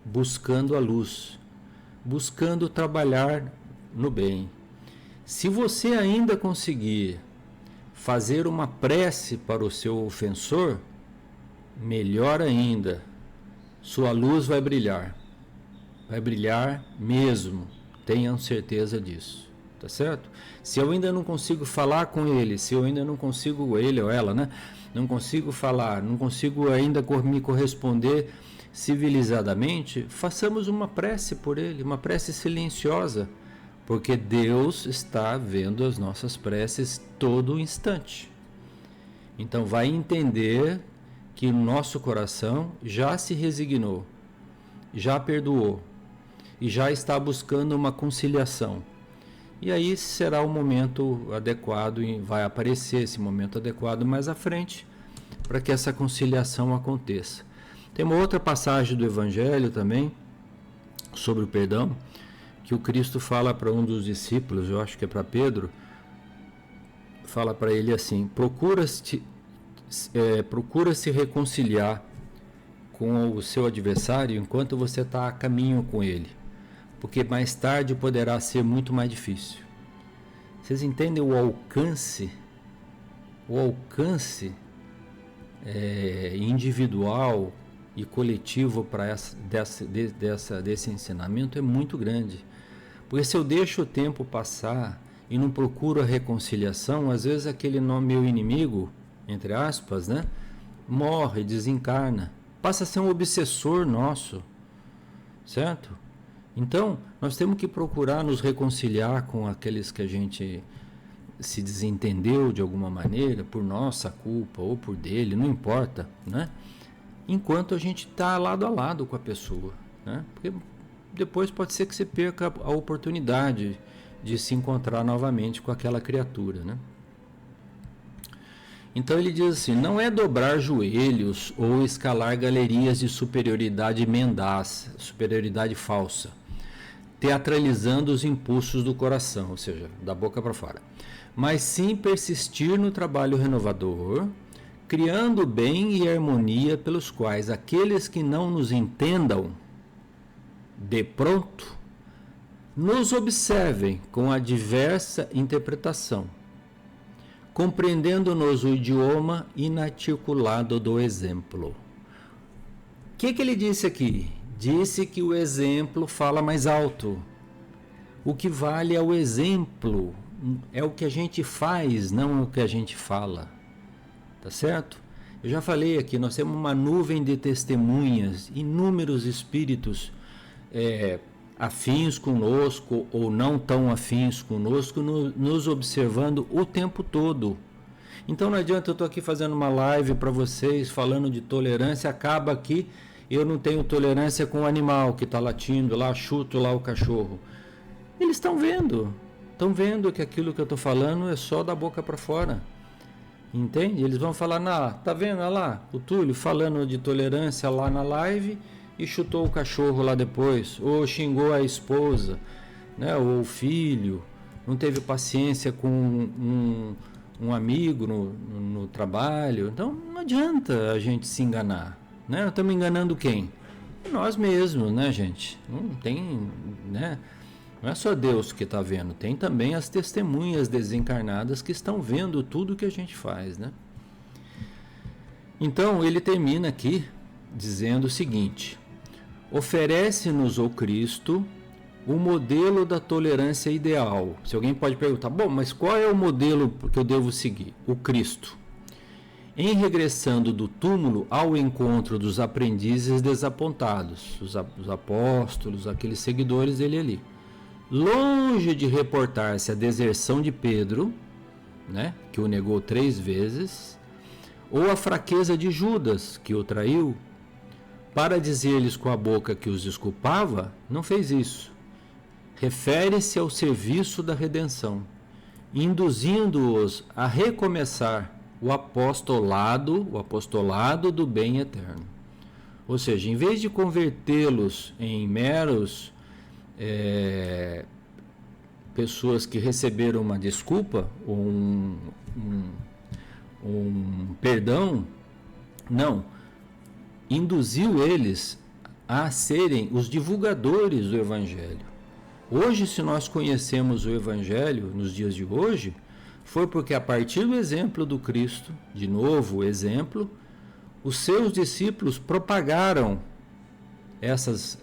buscando a luz, buscando trabalhar no bem. Se você ainda conseguir fazer uma prece para o seu ofensor, melhor ainda, sua luz vai brilhar mesmo, tenham certeza disso, tá certo? Se eu ainda não consigo falar com ele, se eu ainda não consigo, ele ou ela, né? Não consigo falar, não consigo ainda me corresponder civilizadamente, façamos uma prece por ele, uma prece silenciosa, porque Deus está vendo as nossas preces todo instante. Então vai entender que o nosso coração já se resignou, já perdoou e já está buscando uma conciliação. E aí será o momento adequado e vai aparecer esse momento adequado mais à frente para que essa conciliação aconteça. Tem uma outra passagem do Evangelho também sobre o perdão, que o Cristo fala para um dos discípulos, eu acho que é para Pedro, fala para ele assim: procura se reconciliar com o seu adversário enquanto você está a caminho com ele, porque mais tarde poderá ser muito mais difícil. Vocês entendem o alcance individual e coletivo para desse ensinamento é muito grande. Porque se eu deixo o tempo passar e não procuro a reconciliação, às vezes aquele meu inimigo, entre aspas, né, morre, desencarna, passa a ser um obsessor nosso, certo? Então, nós temos que procurar nos reconciliar com aqueles que a gente se desentendeu de alguma maneira, por nossa culpa ou por dele, não importa, né? Enquanto a gente está lado a lado com a pessoa, né? Porque depois pode ser que você perca a oportunidade de se encontrar novamente com aquela criatura, né? Então ele diz assim: não é dobrar joelhos ou escalar galerias de superioridade mendaz, superioridade falsa, teatralizando os impulsos do coração, ou seja, da boca para fora, mas sim persistir no trabalho renovador, criando bem e harmonia pelos quais aqueles que não nos entendam de pronto nos observem com a diversa interpretação, compreendendo-nos o idioma inarticulado do exemplo. O que ele disse aqui? Disse que o exemplo fala mais alto. O que vale é o exemplo, é o que a gente faz, não o que a gente fala. Tá certo? Eu já falei aqui, nós temos uma nuvem de testemunhas, inúmeros espíritos afins conosco ou não tão afins conosco, nos observando o tempo todo. Então não adianta eu estou aqui fazendo uma live para vocês, falando de tolerância, acaba aqui, eu não tenho tolerância com o animal que está latindo lá, chuto lá o cachorro. Eles estão vendo que aquilo que eu estou falando é só da boca para fora. Entende? Eles vão falar, tá vendo, olha lá, o Túlio falando de tolerância lá na live e chutou o cachorro lá depois, ou xingou a esposa, né, ou o filho, não teve paciência com um amigo no trabalho. Então não adianta a gente se enganar, né? Estamos enganando quem? Nós mesmos, né, gente? Não tem, né? Não é só Deus que está vendo, tem também as testemunhas desencarnadas que estão vendo tudo que a gente faz, né? Então ele termina aqui dizendo o seguinte: oferece-nos o Cristo o modelo da tolerância ideal. Se alguém pode perguntar, bom, mas qual é o modelo que eu devo seguir? O Cristo. Em regressando do túmulo ao encontro dos aprendizes desapontados, os apóstolos, aqueles seguidores dele ali. Longe de reportar-se a deserção de Pedro, né, que o negou 3 vezes, ou a fraqueza de Judas, que o traiu, para dizer-lhes com a boca que os desculpava, não fez isso. Refere-se ao serviço da redenção, induzindo-os a recomeçar o apostolado do bem eterno. Ou seja, em vez de convertê-los em meros pessoas que receberam uma desculpa ou um perdão, não, induziu eles a serem os divulgadores do Evangelho. Hoje, se nós conhecemos o Evangelho nos dias de hoje, foi porque a partir do exemplo do Cristo, de novo o exemplo, os seus discípulos propagaram essas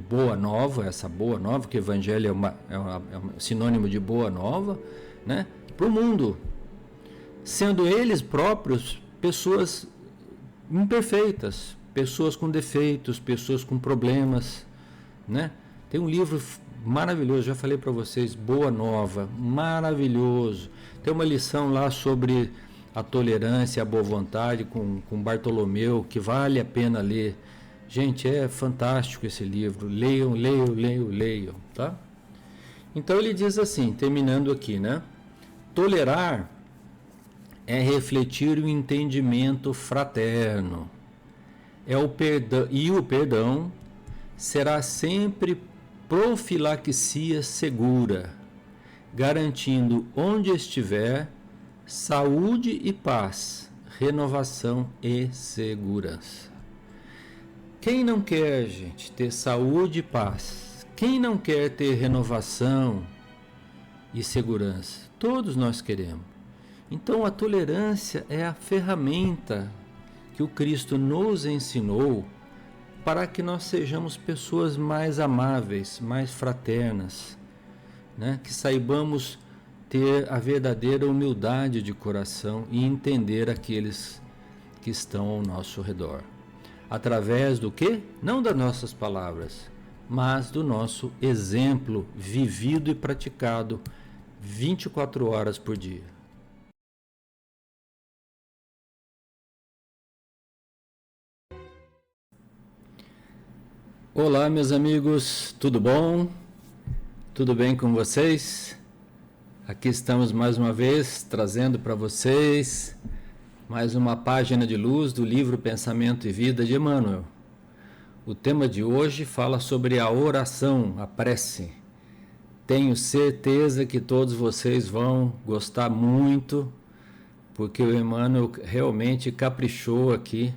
boa nova, essa boa nova, que o evangelho é um sinônimo de boa nova, né, para o mundo, sendo eles próprios pessoas imperfeitas, pessoas com defeitos, pessoas com problemas, né? Tem um livro maravilhoso, já falei para vocês, Boa Nova, maravilhoso. Tem uma lição lá sobre a tolerância, a boa vontade com Bartolomeu, que vale a pena ler. Gente, é fantástico esse livro. Leiam, leiam, leiam, leiam, tá? Então ele diz assim, terminando aqui, né? Tolerar é refletir o entendimento fraterno. O perdão será sempre profilaxia segura, garantindo onde estiver saúde e paz, renovação e segurança. Quem não quer, gente, ter saúde e paz? Quem não quer ter renovação e segurança? Todos nós queremos. Então a tolerância é a ferramenta que o Cristo nos ensinou para que nós sejamos pessoas mais amáveis, mais fraternas, né? Que saibamos ter a verdadeira humildade de coração e entender aqueles que estão ao nosso redor. Através do quê? Não das nossas palavras, mas do nosso exemplo vivido e praticado 24 horas por dia. Olá, meus amigos, tudo bom? Tudo bem com vocês? Aqui estamos mais uma vez trazendo para vocês mais uma página de luz do livro Pensamento e Vida de Emmanuel. O tema de hoje fala sobre a oração, a prece. Tenho certeza que todos vocês vão gostar muito, porque o Emmanuel realmente caprichou aqui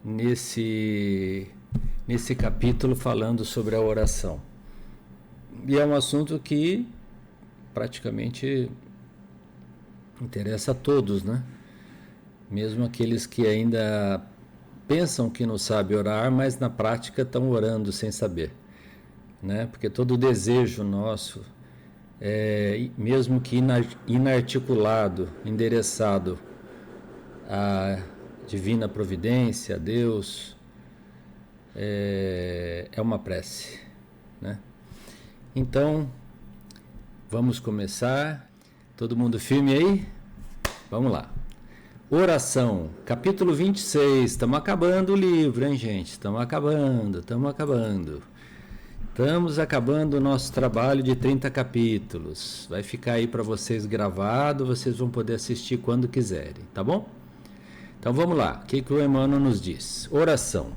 nesse capítulo falando sobre a oração. E é um assunto que praticamente interessa a todos, né? Mesmo aqueles que ainda pensam que não sabem orar, mas na prática estão orando sem saber, né? Porque todo desejo nosso, mesmo que inarticulado, endereçado à divina providência, a Deus, é uma prece, né? Então, vamos começar. Todo mundo firme aí? Vamos lá. Oração, capítulo 26. Estamos acabando o livro, hein, gente? Estamos acabando. Estamos acabando o nosso trabalho de 30 capítulos. Vai ficar aí para vocês gravado, vocês vão poder assistir quando quiserem, tá bom? Então vamos lá. O que o Emmanuel nos diz? Oração.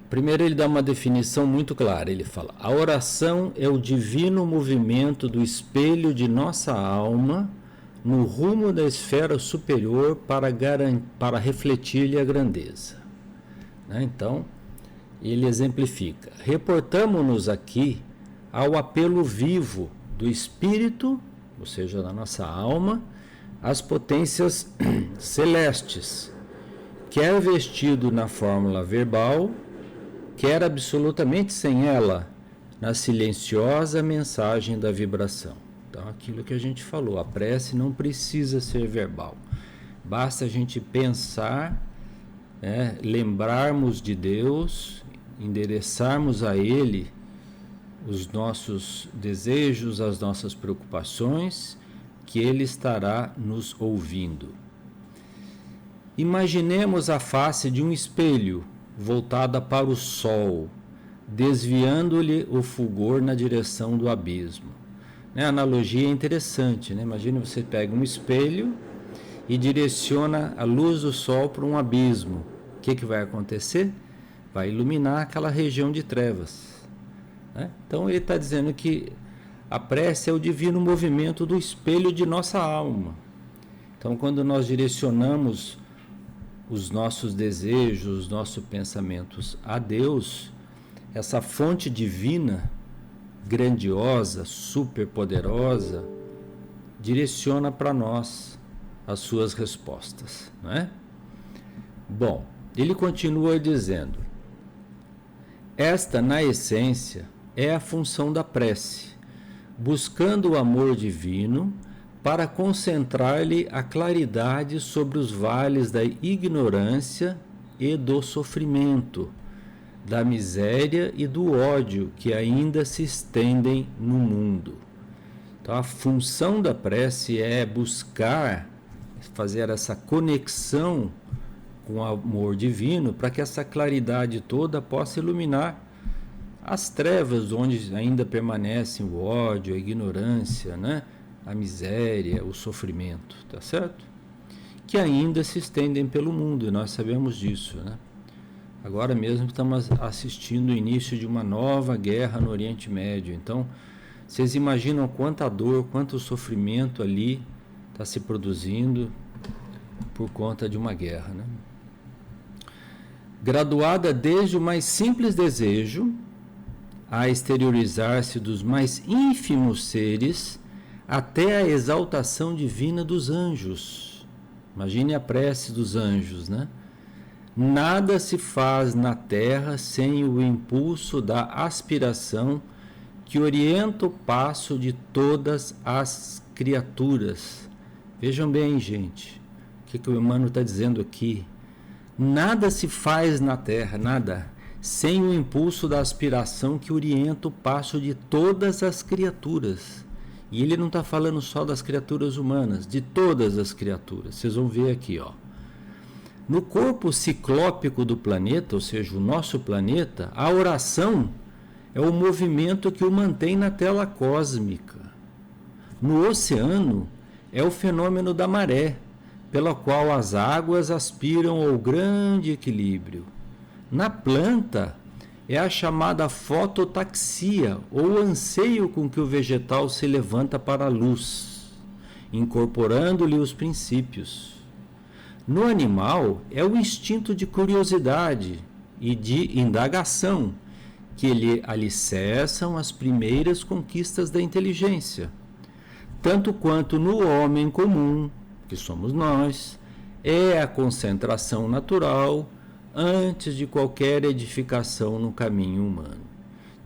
Primeiro ele dá uma definição muito clara, ele fala: a oração é o divino movimento do espelho de nossa alma no rumo da esfera superior para refletir-lhe a grandeza. Né? Então, ele exemplifica. Reportamo-nos aqui ao apelo vivo do espírito, ou seja, da nossa alma, às potências celestes, quer vestido na fórmula verbal, quer absolutamente sem ela, na silenciosa mensagem da vibração. Então, aquilo que a gente falou, a prece não precisa ser verbal. Basta a gente pensar, lembrarmos de Deus, endereçarmos a Ele os nossos desejos, as nossas preocupações, que Ele estará nos ouvindo. Imaginemos a face de um espelho voltada para o sol, desviando-lhe o fulgor na direção do abismo. A analogia é interessante, né? Imagina, você pega um espelho e direciona a luz do sol para um abismo. O que vai acontecer? Vai iluminar aquela região de trevas, né? Então ele está dizendo que a prece é o divino movimento do espelho de nossa alma. Então, quando nós direcionamos os nossos desejos, os nossos pensamentos a Deus, essa fonte divina, grandiosa, superpoderosa, direciona para nós as suas respostas, não é? Bom, ele continua dizendo: esta, na essência, é a função da prece, buscando o amor divino para concentrar-lhe a claridade sobre os vales da ignorância e do sofrimento, da miséria e do ódio que ainda se estendem no mundo. Então, a função da prece é buscar fazer essa conexão com o amor divino para que essa claridade toda possa iluminar as trevas onde ainda permanecem o ódio, a ignorância, né? A miséria, o sofrimento, tá certo? Que ainda se estendem pelo mundo, e nós sabemos disso, né? Agora mesmo estamos assistindo o início de uma nova guerra no Oriente Médio. Então, vocês imaginam quanta dor, quanto sofrimento ali está se produzindo por conta de uma guerra, né? Graduada desde o mais simples desejo a exteriorizar-se dos mais ínfimos seres até a exaltação divina dos anjos. Imagine a prece dos anjos, né? Nada se faz na terra sem o impulso da aspiração que orienta o passo de todas as criaturas. Vejam bem, gente, o que o Emmanuel está dizendo aqui. Nada se faz na terra, nada, sem o impulso da aspiração que orienta o passo de todas as criaturas. E ele não está falando só das criaturas humanas, de todas as criaturas. Vocês vão ver aqui, ó. No corpo ciclópico do planeta, ou seja, o nosso planeta, a oração é o movimento que o mantém na tela cósmica. No oceano, é o fenômeno da maré, pela qual as águas aspiram ao grande equilíbrio. Na planta, é a chamada fototaxia, ou anseio com que o vegetal se levanta para a luz, incorporando-lhe os princípios. No animal, é o instinto de curiosidade e de indagação, que lhe alicerçam as primeiras conquistas da inteligência. Tanto quanto no homem comum, que somos nós, é a concentração natural antes de qualquer edificação no caminho humano.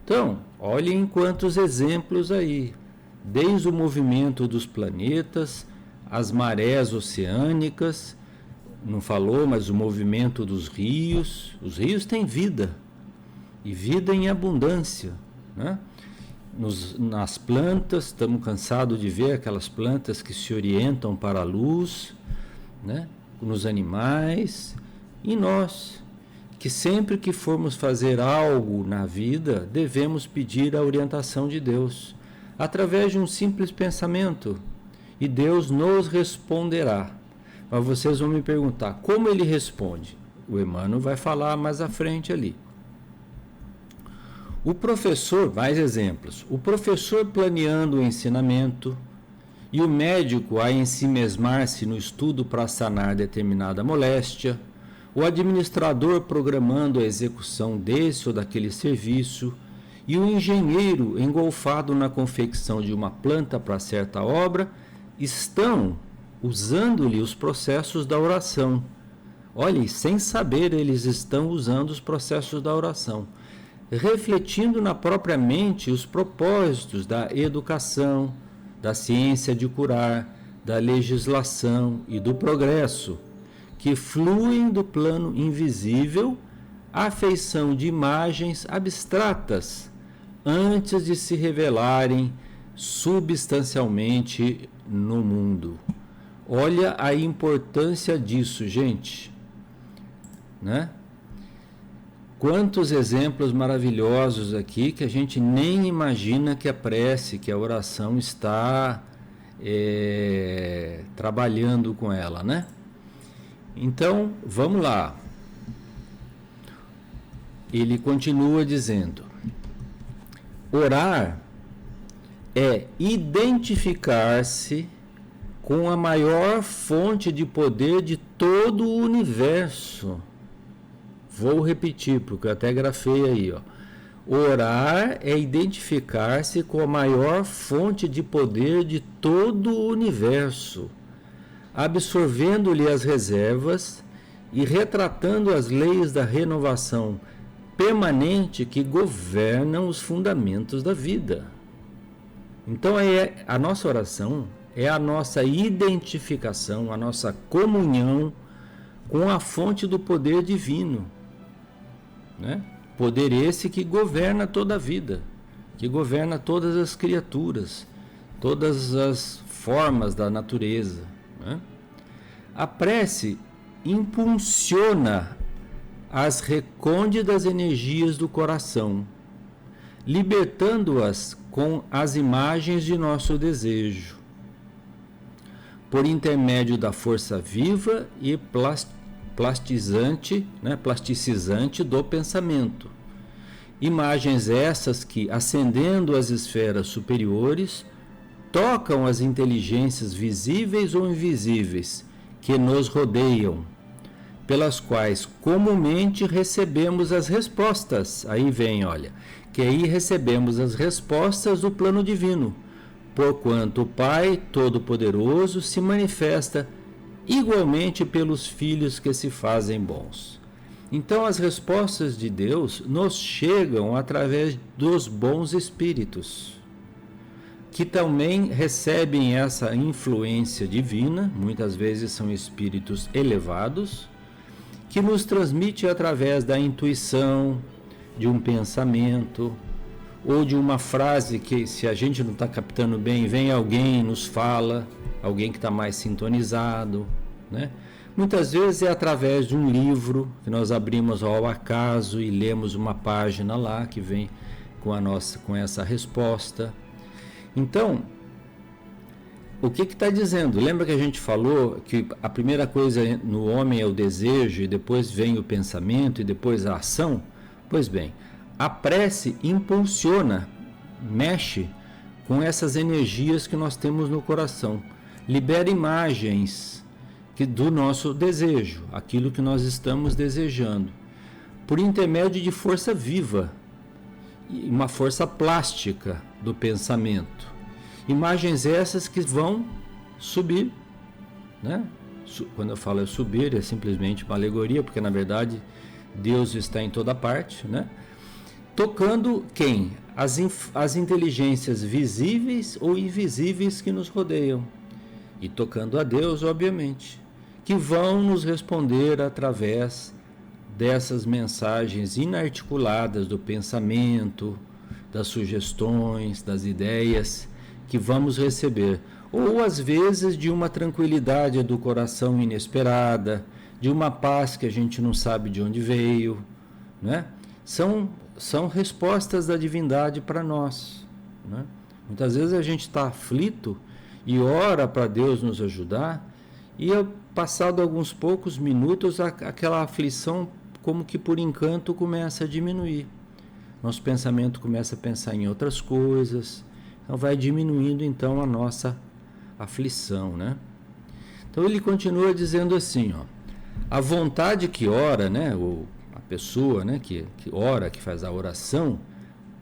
Então, olhem quantos exemplos aí, desde o movimento dos planetas, as marés oceânicas, não falou, mas o movimento dos rios. Os rios têm vida, e vida em abundância, né? Nas plantas, estamos cansados de ver aquelas plantas que se orientam para a luz, né? Nos animais, e nós, que sempre que formos fazer algo na vida, devemos pedir a orientação de Deus, através de um simples pensamento, e Deus nos responderá. Mas vocês vão me perguntar, como ele responde? O Emmanuel vai falar mais à frente ali. O professor, mais exemplos, o professor planeando o ensinamento e o médico a ensimesmar-se no estudo para sanar determinada moléstia, o administrador programando a execução desse ou daquele serviço e o engenheiro engolfado na confecção de uma planta para certa obra, estão usando-lhe os processos da oração. Olhem, sem saber, eles estão usando os processos da oração, refletindo na própria mente os propósitos da educação, da ciência de curar, da legislação e do progresso, que fluem do plano invisível à feição de imagens abstratas, antes de se revelarem substancialmente no mundo. Olha a importância disso, gente, né? Quantos exemplos maravilhosos aqui que a gente nem imagina que a prece, que a oração está trabalhando com ela, né? Então, vamos lá. Ele continua dizendo: orar é identificar-se com a maior fonte de poder de todo o universo. Vou repetir, porque eu até grafei aí, ó. Orar é identificar-se com a maior fonte de poder de todo o universo, absorvendo-lhe as reservas e retratando as leis da renovação permanente que governam os fundamentos da vida. Então, a nossa oração é a nossa identificação, a nossa comunhão com a fonte do poder divino, né? Poder esse que governa toda a vida, que governa todas as criaturas, todas as formas da natureza, né? A prece impulsiona as recônditas energias do coração, libertando-as com as imagens de nosso desejo, por intermédio da força viva e plasticizante do pensamento. Imagens essas que, ascendendo às esferas superiores, tocam as inteligências visíveis ou invisíveis que nos rodeiam, pelas quais comumente recebemos as respostas. Aí vem, olha, que aí recebemos as respostas do plano divino, porquanto o Pai Todo-Poderoso se manifesta igualmente pelos filhos que se fazem bons. Então, as respostas de Deus nos chegam através dos bons espíritos, que também recebem essa influência divina, muitas vezes são espíritos elevados, que nos transmite através da intuição, de um pensamento, ou de uma frase que, se a gente não está captando bem, vem alguém e nos fala, alguém que está mais sintonizado, né? Muitas vezes é através de um livro que nós abrimos ao acaso e lemos uma página lá que vem com essa resposta. Então, o que está dizendo? Lembra que a gente falou que a primeira coisa no homem é o desejo, e depois vem o pensamento, e depois a ação? Pois bem, a prece impulsiona, mexe com essas energias que nós temos no coração, libera imagens do nosso desejo, aquilo que nós estamos desejando, por intermédio de força viva, uma força plástica do pensamento. Imagens essas que vão subir, né? Quando eu falo subir, é simplesmente uma alegoria, porque na verdade Deus está em toda parte, né? Tocando quem? As inteligências visíveis ou invisíveis que nos rodeiam. E tocando a Deus, obviamente, que vão nos responder através dessas mensagens inarticuladas do pensamento, das sugestões, das ideias que vamos receber. Ou às vezes de uma tranquilidade do coração inesperada, de uma paz que a gente não sabe de onde veio, né? São respostas da divindade para nós, né? Muitas vezes a gente está aflito e ora para Deus nos ajudar, e passado alguns poucos minutos aquela aflição, como que por encanto, começa a diminuir. Nosso pensamento começa a pensar em outras coisas, então vai diminuindo então a nossa aflição, né? Então ele continua dizendo assim, ó, a vontade que ora, né, a pessoa, né, que ora, que faz a oração,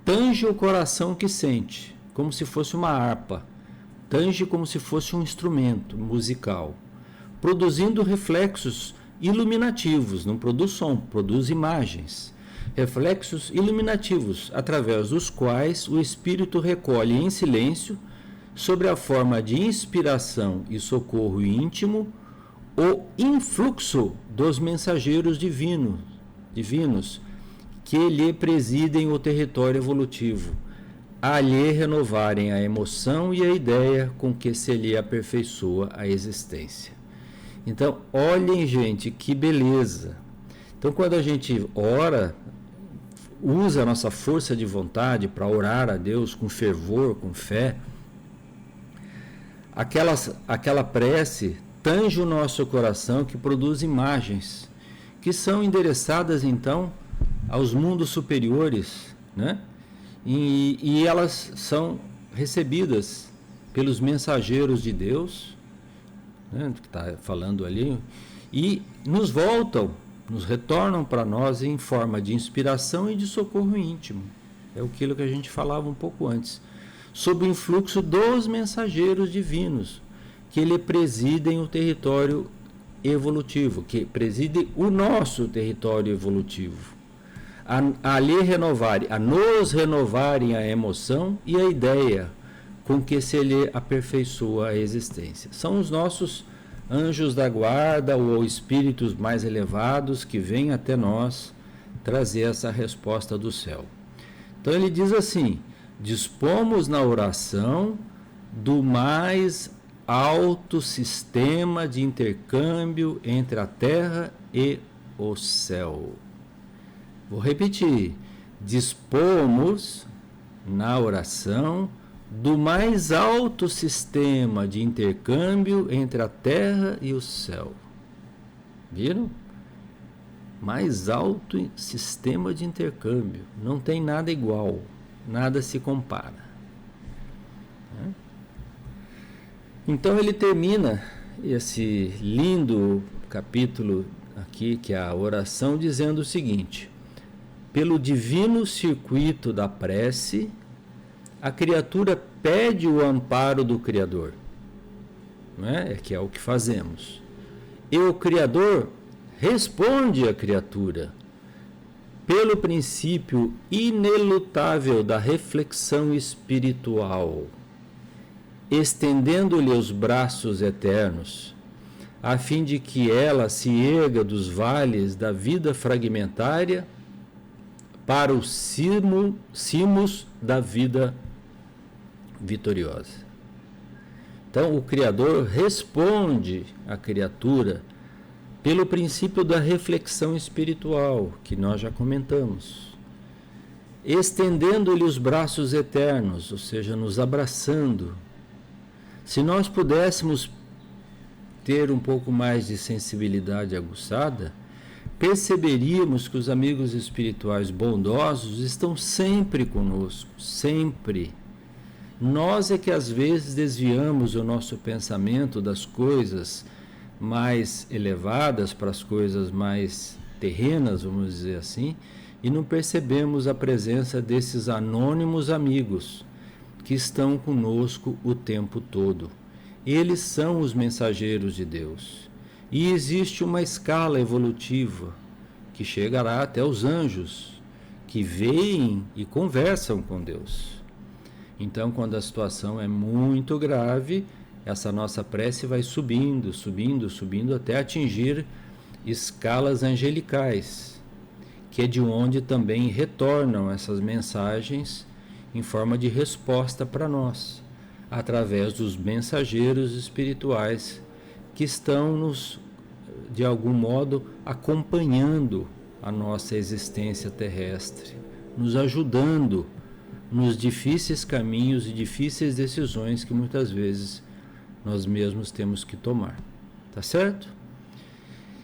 tange o coração que sente, como se fosse uma harpa, tange como se fosse um instrumento musical, produzindo reflexos iluminativos, não produz som, produz imagens, reflexos iluminativos, através dos quais o espírito recolhe em silêncio, sobre a forma de inspiração e socorro íntimo, o influxo dos mensageiros divinos que lhe presidem o território evolutivo, a lhe renovarem a emoção e a ideia com que se lhe aperfeiçoa a existência. Então, olhem, gente, que beleza. Então, quando a gente ora, usa a nossa força de vontade para orar a Deus com fervor, com fé, aquela prece tange o nosso coração, que produz imagens que são endereçadas então aos mundos superiores, né? E elas são recebidas pelos mensageiros de Deus, né, que está falando ali, e nos retornam para nós em forma de inspiração e de socorro íntimo. É aquilo que a gente falava um pouco antes, sob o influxo dos mensageiros divinos, que ele preside o território evolutivo, que preside o nosso território evolutivo. A lhe renovarem, a nos renovarem a emoção e a ideia com que se lhe aperfeiçoa a existência. São os nossos anjos da guarda ou espíritos mais elevados que vêm até nós trazer essa resposta do céu. Então ele diz assim: dispomos na oração do mais alto sistema de intercâmbio entre a terra e o céu. Vou repetir: dispomos na oração do mais alto sistema de intercâmbio entre a terra e o céu. Viram? Mais alto sistema de intercâmbio. Não tem nada igual, nada se compara. Então ele termina esse lindo capítulo aqui, que é a oração, dizendo o seguinte: pelo divino circuito da prece, a criatura pede o amparo do Criador, né? Que é o que fazemos. E o Criador responde à criatura pelo princípio inelutável da reflexão espiritual, estendendo-lhe os braços eternos, a fim de que ela se erga dos vales da vida fragmentária para os cimos da vida vitoriosa. Então, o Criador responde à criatura pelo princípio da reflexão espiritual, que nós já comentamos, estendendo-lhe os braços eternos, ou seja, nos abraçando. Se nós pudéssemos ter um pouco mais de sensibilidade aguçada, perceberíamos que os amigos espirituais bondosos estão sempre conosco, sempre. Nós é que às vezes desviamos o nosso pensamento das coisas mais elevadas para as coisas mais terrenas, vamos dizer assim, e não percebemos a presença desses anônimos amigos que estão conosco o tempo todo. Eles são os mensageiros de Deus. E existe uma escala evolutiva que chegará até os anjos, que veem e conversam com Deus. Então, quando a situação é muito grave, essa nossa prece vai subindo, subindo, subindo, até atingir escalas angelicais, que é de onde também retornam essas mensagens em forma de resposta para nós, através dos mensageiros espirituais que estão nos, de algum modo, acompanhando a nossa existência terrestre, nos ajudando nos difíceis caminhos e difíceis decisões que muitas vezes nós mesmos temos que tomar. Tá certo?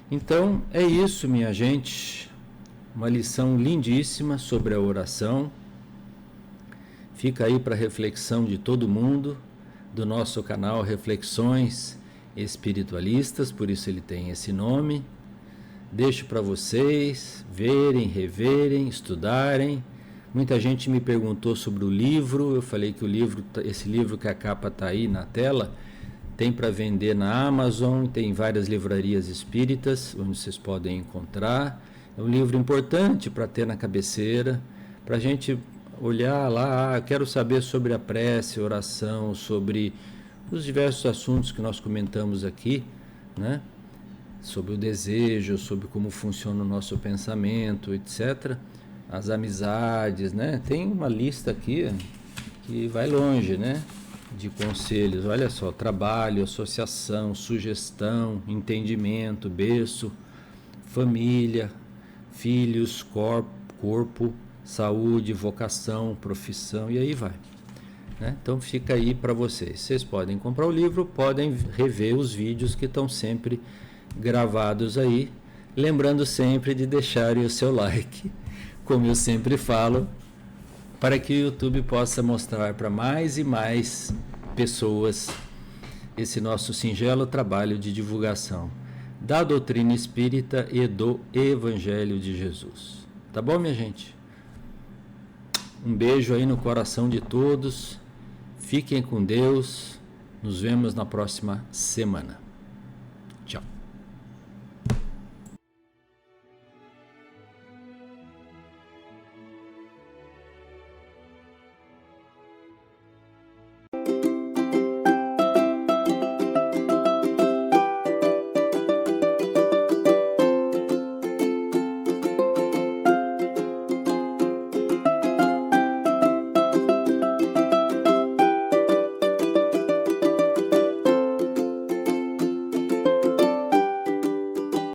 Então, é isso, minha gente. Uma lição lindíssima sobre a oração. Fica aí para reflexão de todo mundo, do nosso canal Reflexões Espiritualistas, por isso ele tem esse nome. Deixo para vocês verem, reverem, estudarem. Muita gente me perguntou sobre o livro. Eu falei que o livro, esse livro que a capa está aí na tela, tem para vender na Amazon, tem várias livrarias espíritas onde vocês podem encontrar. É um livro importante para ter na cabeceira, para a gente olhar lá. Eu quero saber sobre a prece, oração, sobre os diversos assuntos que nós comentamos aqui, né? Sobre o desejo, sobre como funciona o nosso pensamento, etc. As amizades, né? Tem uma lista aqui que vai longe, né? De conselhos. Olha só: trabalho, associação, sugestão, entendimento, berço, família, filhos, corpo, saúde, vocação, profissão, e aí vai, né? Então fica aí para vocês. Vocês podem comprar o livro, podem rever os vídeos que estão sempre gravados aí, lembrando sempre de deixarem o seu like, como eu sempre falo, para que o YouTube possa mostrar para mais e mais pessoas esse nosso singelo trabalho de divulgação da doutrina espírita e do Evangelho de Jesus. Tá bom, minha gente? Um beijo aí no coração de todos. Fiquem com Deus. Nos vemos na próxima semana.